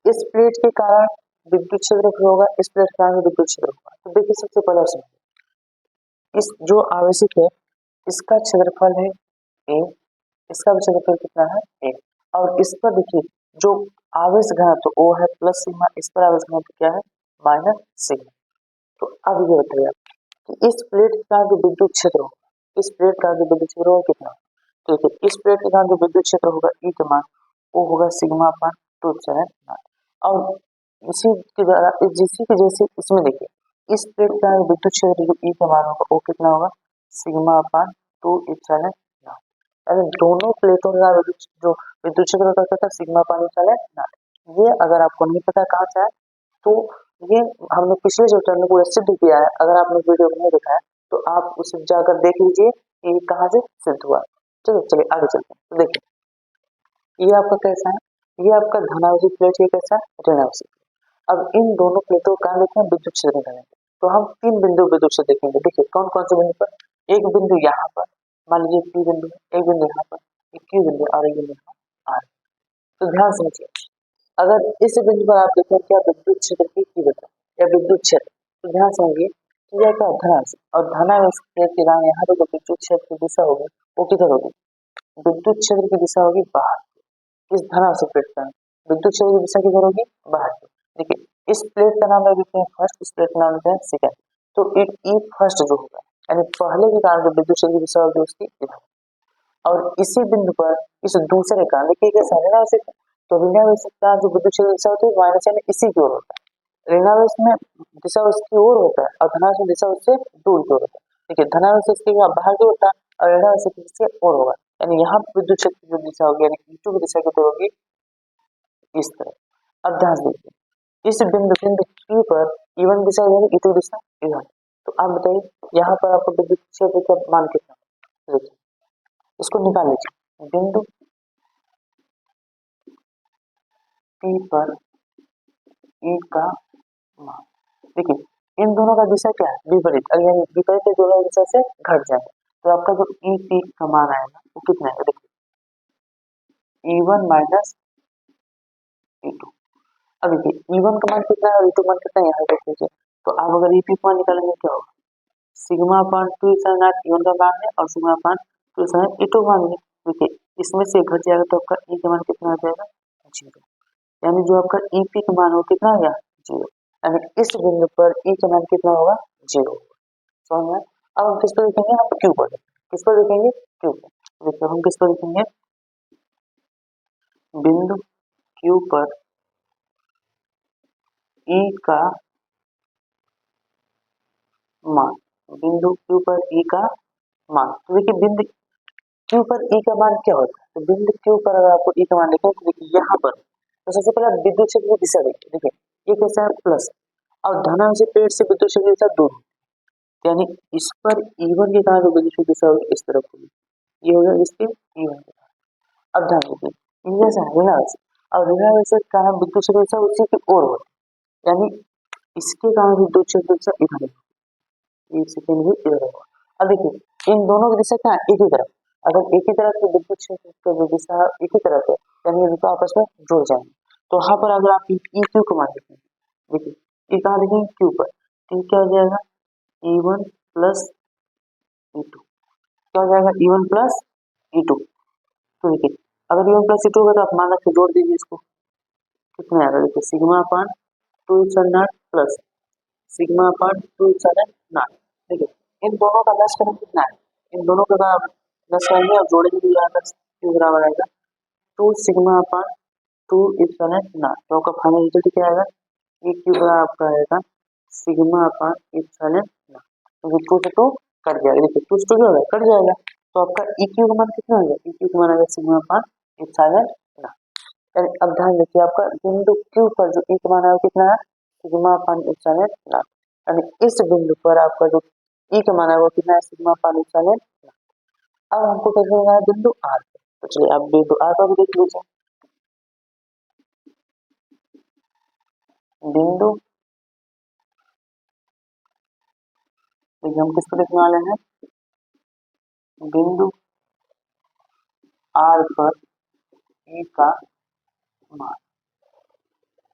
इस प्लेट के कारण विद्युत क्षेत्र होगा, इस प्लेट के कारण विद्युत क्षेत्र होगा। तो देखिए सबसे पहले समझिए, इस जो आवेशित है इसका क्षेत्रफल है ए, इसका भी क्षेत्रफल कितना है, ए। और इस पर देखिए जो आवेश घनत्व ओ है प्लस सिग्मा, इस पर आवेश घनत्व क्या है, माइनस सिग्मा। तो अब ये बताइए आप कि इस प्लेट का जो विद्युत क्षेत्र होगा, इस प्लेट का जो विद्युत क्षेत्र होगा कितना, तो देखिए इस प्लेट का जो विद्युत क्षेत्र होगा ई का मान वो होगा सिग्मा अपॉन 2 और इसी के द्वारा जिसी के जैसे इसमें देखिए इस प्लेट का विद्युत क्षेत्र जो ई का मान होगा वो कितना होगा सिग्मा अपान 2 इप्सिलॉन नॉट। यानी दोनों प्लेटों का जो विद्युत क्षेत्र होता था सिग्मा अपान इप्सिलॉन नॉट। ये अगर आपको नहीं पता कहाँ से है तो ये हमने पिछले चैप्टर में पूरा सिद्ध किया है। अगर आपने वीडियो नहीं देखा है तो आप उसे जाकर देख लीजिए कि ये कहाँ से सिद्ध हुआ। चलिए चलिए आगे चलते हैं। तो देखिए ये आपका कैसा है, ये आपका धनावेशी प्लेट, ये कैसा है ऋणावेशी। अब इन दोनों प्लेटों का देखें विद्युत क्षेत्र निकालेंगे तो हम 3 बिंदु विद्युत क्षेत्र देखेंगे। देखिए कौन कौन से बिंदु पर, एक बिंदु यहाँ पर मान लीजिए पी बिंदु, एक बिंदु यहाँ पर एक क्यू बिंदु और एक बिंदु यहाँ आर। तो ध्यान समझिए अगर इस बिंदु पर आप देखें क्या विद्युत क्षेत्र की तीव्रता या विद्युत क्षेत्र, तो ध्यान समझिए कि यह क्या धनावेशी और धनावेशी के कारण यहाँ पर जो विद्युत क्षेत्र की दिशा होगी वो किधर होगी, विद्युत क्षेत्र की दिशा होगी बाहर। इस धनावेशी प्लेट का विद्युत क्षेत्र की दिशा किधर होगी बाहर। देखिए इस प्लेट का नाम है फर्स्ट, इस प्लेट का नाम है सेकंड। तो ई फर्स्ट जो होगा यानी पहले के कारण जो विद्युत क्षेत्र की दिशा होगी उसकी इधर, और इसी बिंदु पर इस दूसरे का देखिए कैसा ऋणावेशी, तो ऋणावेशी का जो विद्युत क्षेत्र की दिशा होती है माइनस यानी इसी की ओर होता है। ऋणावेश में दिशा उसकी ओर होता है और धनावेश में दिशा उससे दूर की ओर होता है। देखिए धनावेश इसके बाहर की होता है और ऋणावेश इससे ओर होगा, यानी यहाँ विद्युत क्षेत्र की जो दिशा होगी यानी ई2 की दिशा किधर होगी इस तरह। अब ध्यान दीजिए इस बिंदु बिंदु P पर E1 दिशा यानी E2 दिशा इधर। तो आप बताइए यहाँ पर आपको विद्युत क्षेत्र का मान कितना है, देखिए इसको निकाल लीजिए। बिंदु P पर E का मान, देखिए इन दोनों का दिशा क्या है विपरीत, अगर यानी विपरीत दोनों दिशा से घट जाए तो आपका जो EP का मान आएगा वो कितना है, देखिए E1 माइनस E2। अब देखिए E1 का मान कितना है और E2 मान कितना है यहाँ देख लीजिए। तो आप अगर EP का मान निकालेंगे क्या होगा, sigma upon 2 epsilon not E1 का मान है और सिग्मा अपान 2 इप्सिलॉन E2 मान है। देखिए इसमें से घट जाएगा तो आपका E का मान कितना आ जाएगा 0, यानी जो आपका EP का मान हो कितना आ गया 0, यानी इस बिंदु पर E का मान कितना होगा 0। समझ में। अब हम किस पर देखेंगे, हम Q पर, किस पर देखेंगे Q पर। देखिए हम किस पर देखेंगे बिंदु Q पर E का मान, बिंदु Q पर E का मान। तो देखिए बिंदु Q पर E का मान क्या होता है, तो बिंदु Q पर अगर आपको E का मान देखें तो देखिए यहाँ पर तो सबसे पहले आप विद्युत क्षेत्र की दिशा देखिए, देखिए ये कैसा है प्लस और धनावेशी प्लेट से विद्युत क्षेत्र की दिशा दूर, यानी इस पर E1 के कारण जो विद्युत क्षेत्र की दिशा होगी इस तरफ होगी, ये हो गया इसके E1 के कारण। अब ध्यान दीजिए ये कैसा है ऋणावेशी, और ऋणावेशी के कारण विद्युत क्षेत्र की दिशा उसी की ओर होती है, यानी इसके कारण विद्युत क्षेत्र की दिशा इधर है, एक सेकंड भी इधर होगा। अब देखिए इन दोनों की दिशा क्या है एक ही तरफ, अगर एक ही तरफ की विद्युत क्षेत्र की जो दिशा एक ही तरफ है यानी ये दोनों आपस में जुड़ जाएंगे। तो वहां पर अगर आप ई क्यू को मान देखेंगे, देखिए ये कहाँ देखेंगे क्यू पर, तो क्या हो जाएगा E1 प्लस E2, क्या हो जाएगा E1 प्लस E2। तो देखिए अगर E1 प्लस E2 होगा तो आप मान रख के जोड़ दीजिए इसको, कितना आएगा देखिए sigma upon 2 epsilon not plus sigma upon 2 epsilon not. देखिए इन दोनों का लसागु कितना है, इन दोनों का अगर आप लसागु और जोड़ेंगे तो यहाँ पर क्यू बराबर आएगा 2 सिग्मा अपान 2 इप्सिलॉन नॉट। तो आपका फाइनल रिजल्ट क्या आएगा, ये क्यू बराबर आपका आएगा सिग्मा अपान इप्सिलॉन नॉट, क्योंकि 2 से 2 कट जाएगा, देखिए 2 से 2 क्या होगा कट जाएगा। तो आपका ई क्यू का मान कितना आ गया, ई क्यू का मान आ गया सिग्मा अपान इप्सिलॉन नॉट। अब ध्यान रखिए आपका बिंदु Q पर जो E का मान है वो कितना है सिग्मा अपान इप्सिलॉन नॉट, यानी इस बिंदु पर आपका जो E का मान है वो कितना है सिग्मा अपान इप्सिलॉन नॉट। अब हमको कैसे लेना है बिंदु R, तो चलिए आप बिंदु R पर भी देख लीजिए। बिंदु देखिए हम किसको देखने वाले हैं, बिंदु R पर E का मान।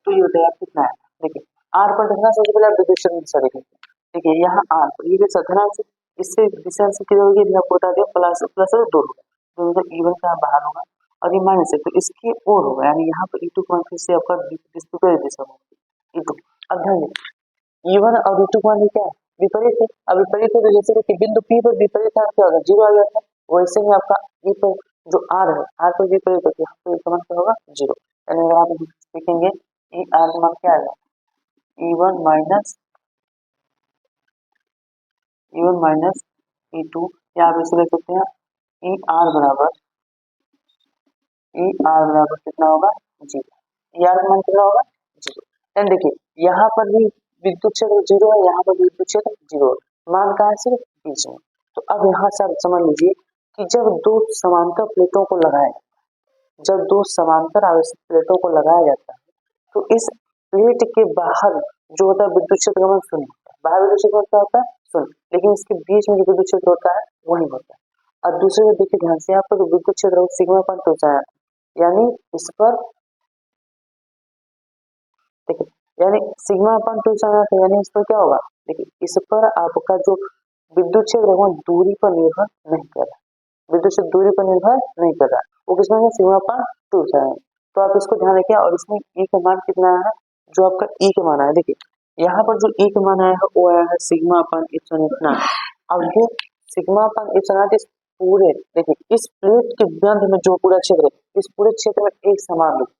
तो ये बताइए आप कितना है, देखिए R पर देखना सबसे पहले आप विद्युत क्षेत्र की दिशा देखेंगे। देखिए यहाँ R पर ये कैसा धनावेश, इससे दिशा से किधर होगी ये आपको बता दिया प्लस प्लस और दूर होगा, तो मतलब E1 का बाहर होगा और ये माइनस है तो इसकी ओर होगा, यानी यहाँ पर E2 का मान फिर से आपका विपरीत दिशा होगी E2। अब ध्यान दें E1 और E2 का मान क्या है विपरीत है, अब विपरीत है तो जैसे कि बिंदु P पर विपरीत है क्या होगा 0 आ जाता है, वैसे ही आपका E पर जो R है R पर विपरीत है यहाँ पर मान क्या होगा 0, यानी अगर आप देखेंगे ई आर का मान क्या आएगा, E1 माइनस E2, या आप इसे लिख सकते हैं ई आर बराबर कितना होगा, जीरो। ई आर का मान कितना होगा, जीरो। देन देखिए यहाँ पर भी विद्युत क्षेत्र जीरो है, यहाँ पर भी विद्युत क्षेत्र जीरो है, मान कहाँ है, सिर्फ बीच में। तो अब यहाँ से आप समझ लीजिए कि जब दो समांतर प्लेटों को लगाया, जब दो समांतर आवेशित प्लेटों को लगाया जाता है तो इस प्लेट के बाहर जो होता है विद्युत क्षेत्र का मान शून्य होता है, बाहर विद्युत क्षेत्र क्या होता है, शून्य, लेकिन इसके बीच में जो विद्युत क्षेत्र होता है वही होता है। और दूसरे को देखिए ध्यान से, यहाँ पर जो विद्युत क्षेत्र सिग्मा पर तो यानी इस पर देखिए, यानी सिग्मा अपन टू यानी इस पर क्या होगा, देखिए इस पर आपका जो विद्युत क्षेत्र है वो दूरी पर निर्भर नहीं कर रहा, विद्युत क्षेत्र दूरी पर निर्भर नहीं कर रहा, वो किसमें है, सिग्मा अपन टू है। तो आप इसको ध्यान रखिए, और इसमें ई का मान कितना है, जो आपका ई का मान है, देखिए यहाँ पर जो ई का मान आया है वो आया है सिग्मा अपन इप्सिलॉन इतना। अब ये सिग्मा अपन इप्सिलॉन इस पूरे, देखिए इस प्लेट के मध्य में जो पूरा क्षेत्र है, इस पूरे क्षेत्र में एक समान रूप,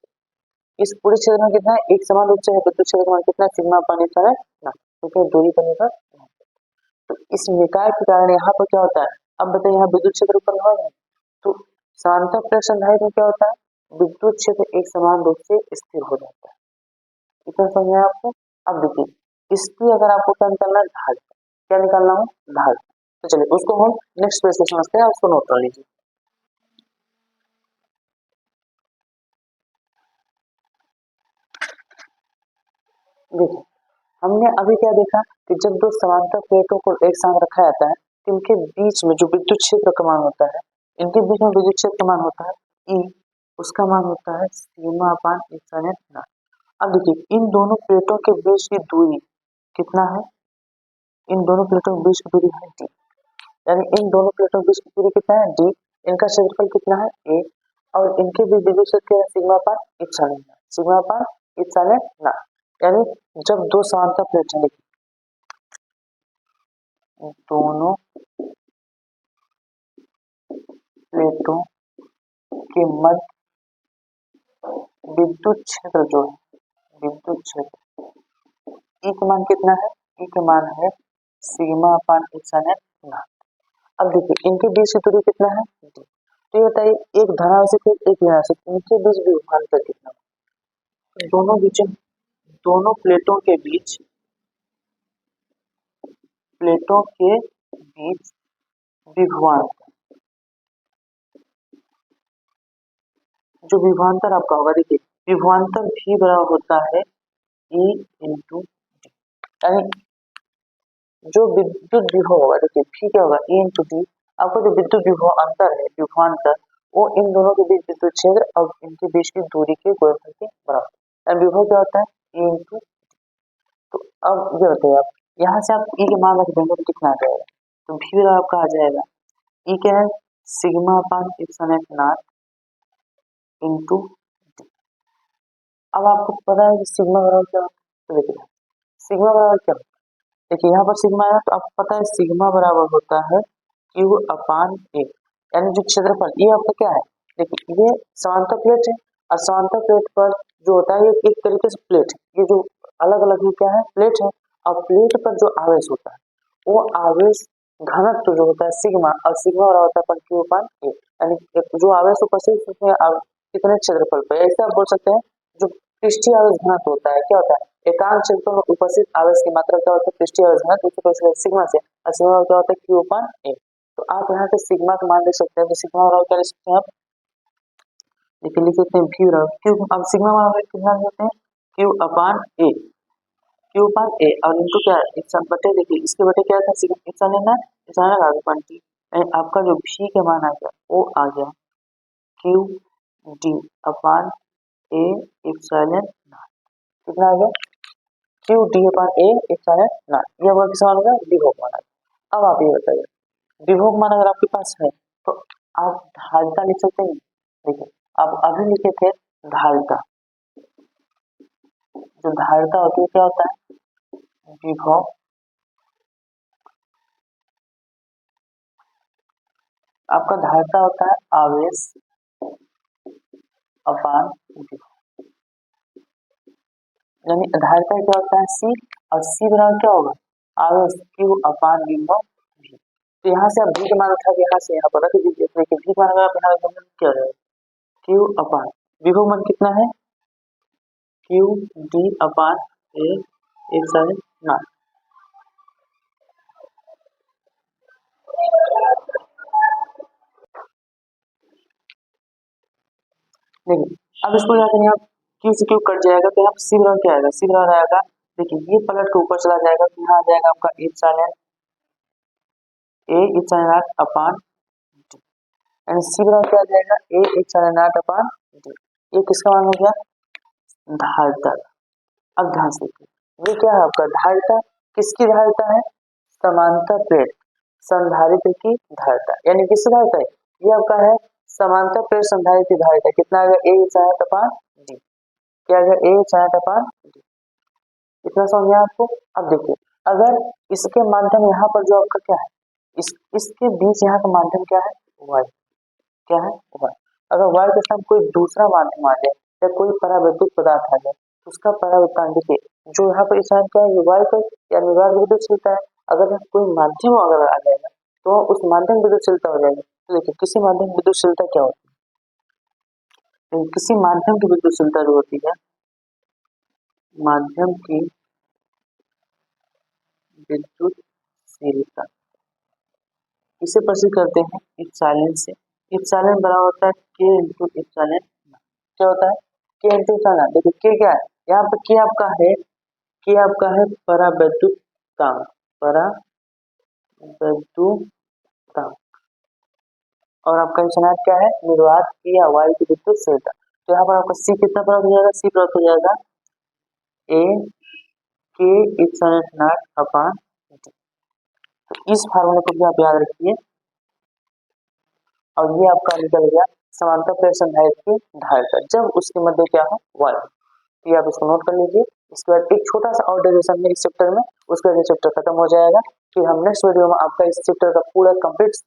इस पूरे क्षेत्र में कितना है, एक समान रूप से है, विद्युत क्षेत्र का मान कितना है, सिग्मा पानी का है ना, क्योंकि दूरी पर निर्भर नहीं। तो इस निकाय के कारण यहाँ पर क्या होता है, अब बताइए यहाँ विद्युत क्षेत्र उत्पन्न हो, तो समांतर प्लेट संधारित्र में क्या होता है, विद्युत क्षेत्र एक समान रूप से स्थिर हो जाता है। इतना समझ में आया आपको। अब देखिए इसकी अगर आपको क्या निकालना है, ढाल, क्या निकालना हो, ढाल। तो चलिए उसको हम नेक्स्ट पेज से समझते हैं, उसको नोट कर लीजिए। देखिए हमने अभी क्या देखा कि जब दो समांतर प्लेटों को एक साथ रखा जाता है तो इनके बीच में जो विद्युत क्षेत्र का मान होता है, इनके बीच में विद्युत क्षेत्र का मान होता है ई, उसका मान होता है सिग्मा अपान एप्सिलॉन नॉट। अब देखिए इन दोनों प्लेटों के बीच की दूरी कितना है, इन दोनों प्लेटों के बीच की दूरी है डी, यानी इन दोनों प्लेटों के बीच की दूरी कितना है, डी। इनका क्षेत्रफल कितना है, ए, और इनके बीच विद्युत क्षेत्र sigma upon epsilon not, sigma upon epsilon not. यानी जब दो समांतर प्लेट है, दोनों प्लेटों के मध्य विद्युत क्षेत्र जो है, विद्युत क्षेत्र ई का मान कितना है, ई का मान है सिग्मा अपान एप्सिलॉन नॉट। अब देखिए इनके बीच की दूरी कितना है, डी। तो ये बताइए एक धनावेशित है एक ऋणावेशित, इनके बीच विभवांतर कितना है, दोनों प्लेटों के बीच, प्लेटों के बीच विभवांतर, जो विभवांतर आपका होगा, देखिए विभवांतर भी बराबर होता है ई इंटू, यानी जो विद्युत विभव होगा, देखिए भी क्या होगा, ई इंटू डी। आपको जो विद्युत विभव अंतर है, विभवांतर, वो इन दोनों के बीच विद्युत क्षेत्र और इनके बीच की दूरी के गुणनफल के बराबर है। विभव क्या होता है, ई इंटू। तो अब ये बताइए आप यहाँ से आप ई के मान रख देंगे तो कितना आ जाएगा, तो भी आपका आ जाएगा ई क्या है, sigma upon epsilon not into. अब आपको पता है कि सिग्मा बराबर क्या होता है, तो देखिए सिग्मा बराबर क्या होता है, देखिए यहाँ पर सिग्मा है तो आपको पता है सिग्मा बराबर होता है क्यू अपान ए, यानी जो क्षेत्रफल ये आपका क्या है, देखिए ये समांतर प्लेट है, और समांतर प्लेट पर जो होता है ये एक तरीके से प्लेट है, ये जो अलग अलग क्या है, प्लेट है, और प्लेट पर जो आवेश होता है वो आवेश घनत्व जो होता है सिग्मा, और सिग्मा बराबर होता है क्यू अपान ए, यानी जो आवेश उपस्थित होते हैं कितने क्षेत्रफल पर, ऐसे आप बोल सकते हैं जो पृष्ठीय आवेश घनत्व होता है, क्या होता है एकांक क्षेत्र में उपस्थित आवेश की मात्रा क्या होती है, पृष्ठीय आवेश घनत्व, उसको सिग्मा से, और सिग्मा क्या होता है क्यू अपान ए। तो आप यहाँ से सिग्मा का मान देख सकते हैं, तो सिग्मा बराबर क्या लिख सकते हैं आप, देखिए लिख सकते हैं भी बराबर क्यू, अब सिग्मा बराबर कितना लिखते हैं, क्यू अपान ए, क्यू अपान ए, और इनको क्या है एक साथ बटे, देखिए इसके बटे क्या था, सिग्मा लेना है आगे क्वांटिटी, आपका जो भी का मान आ गया वो आ गया Q D upon A epsilon not, कितना आ गया Q D upon A epsilon not, ये आपका किस मान होगा, विभव मान। अब आप ये बताइए विभव मान अगर आपके पास है तो आप ढालता लिख सकते हैं, देखिए आप अभी लिखे थे ढालता, जो ढालता होती है क्या होता है, विभव आपका ढालता होता है आवेश अपान विभव, यानी धारिता क्या होता है C, और C बराबर क्या होगा आवेश Q अपान विभव V। तो यहाँ से आप V का मान उठा के यहाँ से यहाँ पर रख दीजिए, देखिए V का मान अगर आप यहाँ रख देंगे क्या रहेगा Q अपान विभव मान कितना है Q D अपान A 1/9। देखिए अब इसको क्या करेंगे आप Q से Q कट जाएगा तो यहाँ C बराबर क्या आएगा, C बराबर आएगा देखिए ये पलट के ऊपर चला जाएगा तो यहाँ आ जाएगा आपका A 1/8 अपान D, यानी C बराबर क्या आ जाएगा A 1/8 अपान D। ये किसका मान हो गया धारिता। अब ध्यान से देखिए ये क्या है आपका धारिता, किसकी धारिता है समांतर प्लेट संधारित्र की धारिता, यानी किसकी धारिता है ये आपका है समांतर प्लेट संधारित्र की धारिता कितना आ गया A 1/8 अपान D, क्या आ गया A 1/8 अपान D। इतना समझ में आपको। अब देखिए अगर इसके माध्यम यहाँ पर जो आपका क्या है इसके बीच यहाँ का माध्यम क्या है y, क्या है y। अगर y के साथ कोई दूसरा माध्यम आ जाए या कोई परावैद्युत पदार्थ आ जाए तो उसका परावर्तन देखिए जो यहाँ पर इशारा क्या है y पर या निर्वात विद्युतशीलता है, अगर यहाँ कोई माध्यम अगर आ जाएगा तो उस माध्यम विद्युतशीलता हो जाएगी। तो देखिए किसी माध्यम की विद्युतशीलता क्या होती है, किसी माध्यम की विद्युतशीलता जो होती है माध्यम की विद्युतशीलता इसे प्रसिद्ध करते हैं इप्सिलॉन से। इप्सिलॉन बराबर होता है k इंटू इप्सिलॉन। क्या होता है k इंटू इप्सिलॉन। देखिए k क्या है यहाँ पर k आपका है परावैद्युतांक, परावैद्युतांक, और आपका इप्सिलॉन क्या है निर्वात की या वायु की विद्युतशीलता। तो यहाँ पर आपका c कितना प्राप्त हो जाएगा, c प्राप्त हो जाएगा a k epsilon not upon d। तो इस फार्मूले को भी आप याद रखिए और ये आपका निकल गया समांतर प्लेट संधारित्र की धारिता जब उसके मध्य क्या हो y। ये आप इसको नोट कर लीजिए। इसके बाद एक छोटा सा और डेरिवेशन है इस चैप्टर में, उसके बाद ये चैप्टर खत्म हो जाएगा। फिर हम नेक्स्ट वीडियो में आपका इस चैप्टर का पूरा कंप्लीट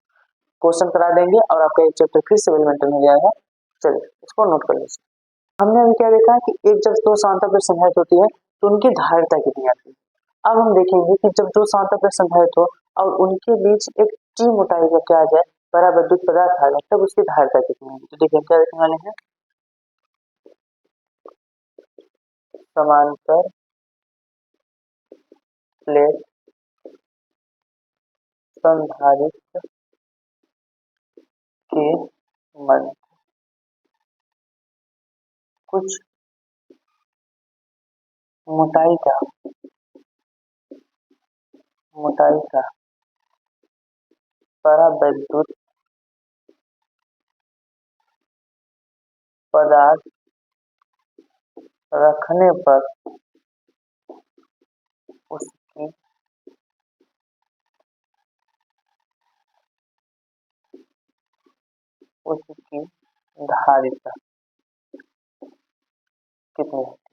क्वेश्चन करा देंगे और आपका एक चैप्टर फिर से एलिमेंटल हो जाएगा। चलिए इसको नोट कर लीजिए। हमने अभी क्या देखा कि एक जब दो समांतर प्लेट संधारित्र होती है तो उनकी धारिता कितनी आती है। अब हम देखेंगे कि जब दो समांतर प्लेट संधारित्र हो और उनके बीच एक टी मोटाई का क्या आ जाए परावैद्युत पदार्थ आ जाए तब उसकी धारिता कितनी होगी। तो देखिए क्या देखने वाले हैं समांतर प्लेट संधारित्र के मध्य कुछ मोटाई का परावैद्युत पदार्थ रखने पर उसकी धारिता कितनी होती है।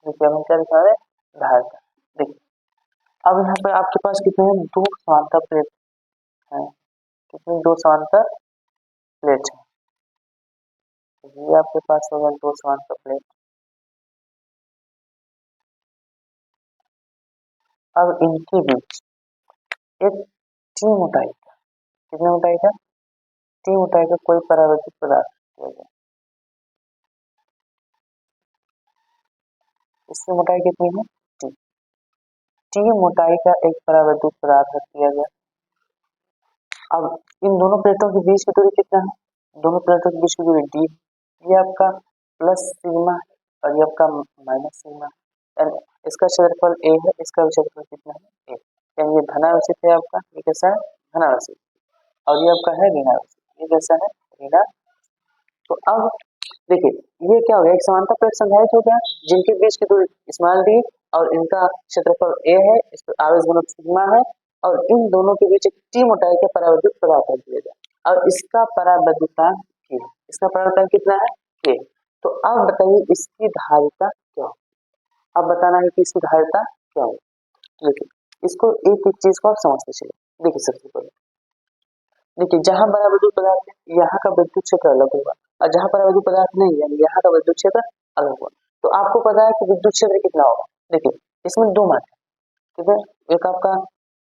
देखिए हम क्या दिखा रहे हैं धारिता। देखिए अब यहाँ पे आपके पास कितने हैं दो समांतर प्लेट हैं, कितनी दो समांतर प्लेट है, ये आपके पास होगा दो समांतर प्लेट। अब इनके बीच एक टी मोटाई का कितने मोटाई का टी मोटाई का कोई परावैद्युत पदार्थ किया जाए, इसकी मोटाई कितनी है टी। टी मोटाई का एक परावैद्युत पदार्थ रख दिया गया। अब इन दोनों प्लेटों के बीच की दूरी कितना है, दोनों प्लेटों के बीच की दूरी डी, ये आपका प्लस सिग्मा और ये आपका माइनस सिग्मा, यानी इसका क्षेत्रफल ए है, इसका क्षेत्रफल कितना है ए, यानी ये धनावेशित है आपका, ये कैसा है धनावेशित और ये आपका है ऋणावेशित, ये कैसा है ऋणा। तो अब देखिए ये क्या हो गया एक समांतर प्लेट संधारित्र हो गया जिनके बीच की दूरी स्मॉल डी और इनका क्षेत्रफल ए है, इस पर आवेश घनत्व सिग्मा है और इन दोनों के बीच एक टी मोटाई के परावैद्युत पदार्थ रख दिया गया और इसका परावैद्युतांक के, इसका परावैद्युतांक कितना है के। तो अब बताइए इसकी धारिता क्या हो, अब बताना है कि इसकी धारिता क्या हो। देखिए इसको एक एक चीज को आप समझते चलिए। देखिए सबसे पहले देखिए जहां परावैद्युत पदार्थ है यहाँ का विद्युत क्षेत्र अलग होगा और जहां परावैद्युत पदार्थ नहीं है यहाँ का विद्युत क्षेत्र अलग होगा। तो आपको पता है कि विद्युत क्षेत्र कितना होगा। देखिए इसमें दो मान है, ठीक है, एक आपका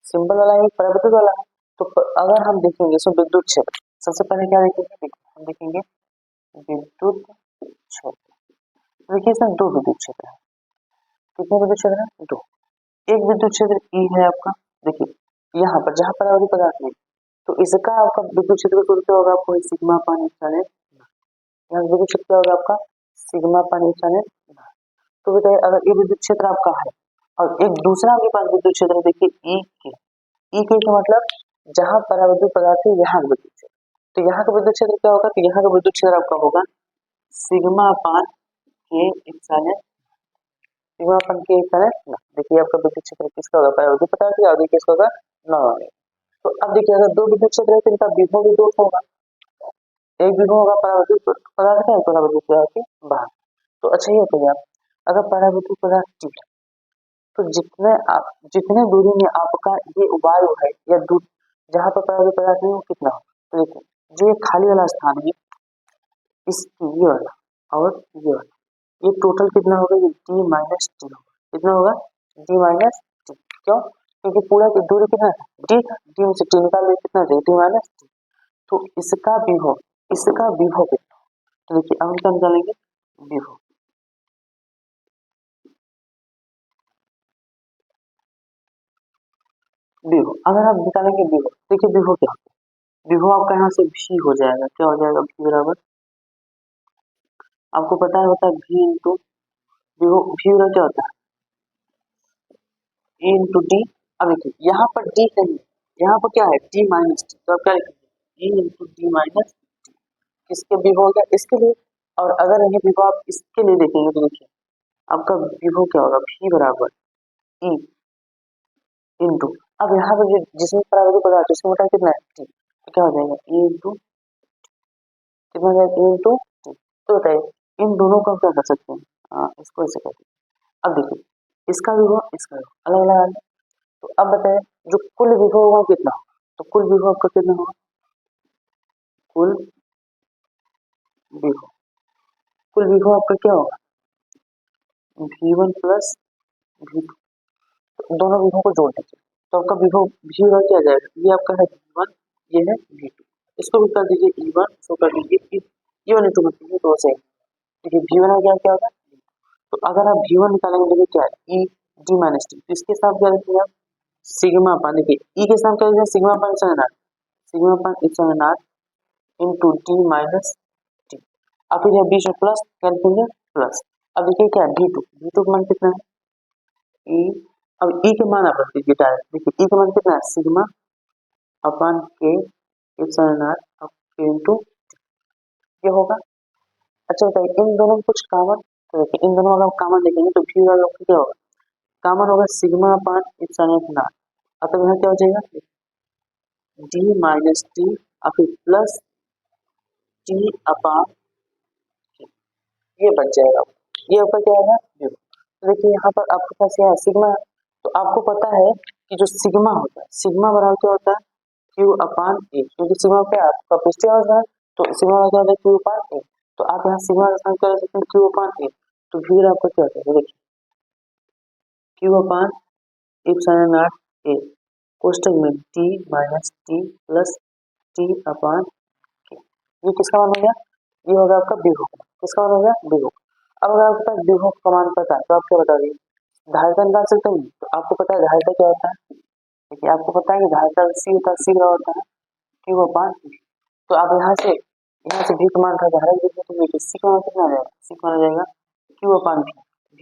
सिंबल वाला है, एक परावर्तित वाला है। तो अगर हम देखेंगे इसमें विद्युत क्षेत्र, सबसे पहले क्या देखेंगे, हम देखेंगे विद्युत क्षेत्र। देखिए इसमें दो विद्युत क्षेत्र है, कितने विद्युत क्षेत्र है, दो। एक विद्युत क्षेत्र ई है आपका, देखिए यहाँ पर जहाँ परावर्तित पदार्थ नहीं, तो इसका आपका विद्युत क्षेत्र का सूत्र क्या होगा, आपको सिग्मा पानी एप्सिलॉन, यहाँ विद्युत क्षेत्र क्या होगा आपका सिग्मा पानी एप्सिलॉन। तो बताइए अगर ये विद्युत क्षेत्र आपका है और एक दूसरा आपके पास विद्युत क्षेत्र देखिए ई के मतलब जहाँ परावर्तित पदार्थ है यहाँ विद्युत क्षेत्र, तो यहाँ का विद्युत क्षेत्र क्या होगा, तो यहाँ का विद्युत क्षेत्र आपका होगा सिग्मा पान के एप्सिलॉन, सिग्मा पान के एप्सिलॉन। देखिए आपका विद्युत क्षेत्र किसका होगा, परावर्तित पदार्थ का, और किसका होगा नॉर्मल। तो अब देखिए अगर दो विद्युत क्षेत्र है तो इनका विभव भी दो होगा, एक विभव होगा परावर्तित पदार्थ का, एक परावर्तित पदार्थ के बाहर। तो अच्छा ये बताइए आप, अगर परावर्तित पदार्थ T है तो जितने दूरी में आपका ये वायु है या दूर जहाँ पर परावर्तित पदार्थ नहीं वो कितना हो, तो देखिए जो ये खाली वाला स्थान है इसकी ये वाला और ये वाला, ये टोटल कितना होगा, ये D माइनस टी होगा, कितना होगा D माइनस टी। क्यों, क्योंकि पूरा दूरी कितना है D था, D में से T निकाल दे कितना है D माइनस टी। तो इसका विभव कितना, तो देखिए अब हम क्या निकालेंगे विभव, विभव अगर आप निकालेंगे विभव, देखिए विभव क्या होता है, विभव आपका यहाँ से v हो जाएगा, क्या हो जाएगा v बराबर, आपको पता है होता है v इंटू विभव, v बराबर क्या होता है e इंटू डी। अब देखिए यहाँ पर d नहीं है, यहाँ पर क्या है d माइनस टी, तो आप क्या लिखेंगे e इंटू डी माइनस, किसके विभव हो गया इसके लिए। और अगर यही विभव आप इसके लिए देखेंगे तो देखिए आपका विभव क्या होगा v बराबर e इंटू, अब यहाँ पर जिसमें परावर्तित पदार्थ है उसकी मोटाई कितना है टी, तो क्या हो जाएगा e इंटू कितना हो जाएगा e इंटू टी। तो बताइए इन दोनों को हम क्या कर सकते हैं, इसको ऐसे करते हैं। अब देखिए इसका विभव इसका विभव अलग अलग है, तो अब बताए जो कुल विभव होगा कितना होगा, तो कुल विभव आपका कितना होगा, कुल विभव, कुल विभव आपका क्या होगा v1 प्लस v2, दोनों विभव को जोड़ दीजिए तो आपका विभव v और क्या जाएगा, ये आपका है v1, ये है v2, इसको भी कर दीजिए e1, इसको कर दीजिए e1 इंटू v2 तो सही। देखिए v1 हो गया क्या होगा, तो अगर आप v1 निकालेंगे देखिए क्या है e d माइनस टी, तो इसके साथ क्या लिखेंगे आप सिग्मा पान, देखिए e के साथ क्या लिखेंगे सिग्मा पान epsilon not into D minus T, अब फिर यह बीच में प्लस क्या लिखेंगे प्लस। अब देखिए क्या है v2 का मान कितना है e, अब ई के मान आप रख दीजिए डायरेक्ट, देखिए ई का मान कितना है सिग्मा अपन के एप्सिलॉन नॉट इनटू ये होगा। अच्छा बताइए इन दोनों में कुछ कॉमन, तो देखिए इन दोनों अगर कॉमन देखेंगे तो v वाला क्या होगा, कॉमन होगा सिग्मा अपन एप्सिलॉन नॉट, अतः यहाँ क्या हो जाएगा d माइनस टी और फिर प्लस टी अपन, ये बच जाएगा, ये आपका क्या होगा v। तो देखिए यहाँ पर आपके पास यह सिग्मा, तो आपको पता है कि जो सिग्मा होता है सिग्मा बराबर क्या होता है क्यू अपान ए, क्योंकि सिग्मा क्या है आपका पृष्ठीय आवर्त है, तो सिग्मा क्या होता है क्यू अपान ए, तो आप यहाँ सिग्मा का स्थान क्या रख सकते हैं क्यू अपान ए, तो फिर आपको क्या होता है देखिए Q upon epsilon naught A कोष्टक में T minus T plus T upon के, ये किसका मान हो गया, ये होगा आपका विभव, किसका मान हो गया विभव। अब अगर आपके पास विभव का मान पता है तो आप क्या बता दीजिए धारिता निकाल सकते हैं, तो आपको पता है धारिता क्या होता है, देखिए आपको पता है कि धारिता सी होता है, सी क्या होता है क्यू अपान वी, तो आप यहाँ से v का मान का धारा देखिए तो देखिए सी का मान कितना आ जाएगा, सी का मान आ जाएगा क्यू अपान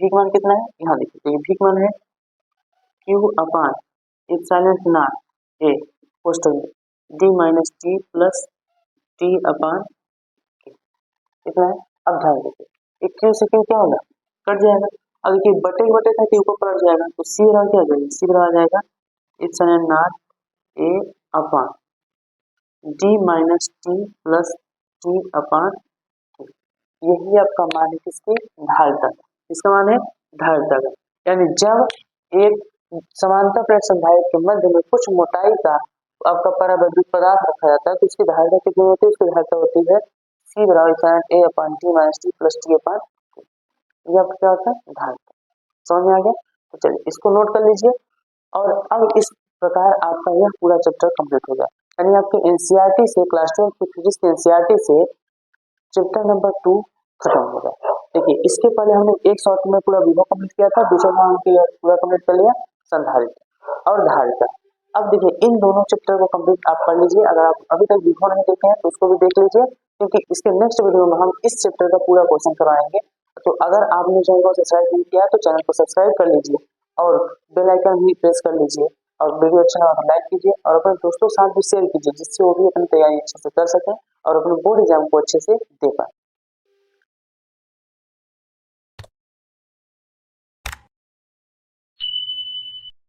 v का मान कितना है यहाँ देखिए, तो v का मान है Q upon epsilon naught A कोष्टक में D minus T plus T upon कितना है। अब ध्यान देखिए एक क्यू से क्यू क्या होगा कट जाएगा, अब देखिए बटे बटे था क्यू को पलट जाएगा, तो सी बराबर क्या आ जाएगा, सी बराबर आ जाएगा epsilon naught A upon D minus T plus T upon, यही आपका मान है किसकी धारिता का, किसका मान है धारिता का। यानी जब एक समांतर प्लेट संधारित्र के मध्य में कुछ मोटाई का आपका परावैद्युत पदार्थ रखा जाता है तो उसकी धारिता कितनी होती है, उसकी धारिता होती है सी बराबर A upon T minus T plus T upon, ये आपका क्या होता है, धारिता। समझ में आ गया? तो चलिए इसको नोट कर लीजिए। और अब इस प्रकार आपका यह पूरा चैप्टर कंप्लीट हो गया। यानी आपके एनसीईआरटी से क्लास 12 की फिजिक्स के एनसीईआरटी से चैप्टर नंबर 2 खत्म हो गया। देखिए इसके पहले हमने एक शॉर्ट में पूरा विभव कंप्लीट किया था, दूसरा में हमने पूरा कंप्लीट कर लिया संधारित्र और धारिता। अब देखिए इन दोनों चैप्टर को कंप्लीट आप कर लीजिए। अगर आप अभी तक विभव नहीं देखे हैं तो उसको भी देख लीजिए, क्योंकि इसके नेक्स्ट वीडियो में हम इस चैप्टर का पूरा क्वेश्चन करवाएंगे। तो अगर आपने चैनल को सब्सक्राइब नहीं किया तो चैनल को सब्सक्राइब कर लीजिए और बेल आइकन भी प्रेस कर लीजिए, और वीडियो अच्छा लगा तो लाइक कीजिए और अपने दोस्तों के साथ भी शेयर कीजिए, जिससे वो भी अपनी तैयारी अच्छे से कर सकें और अपने बोर्ड एग्जाम को अच्छे से दे पाए।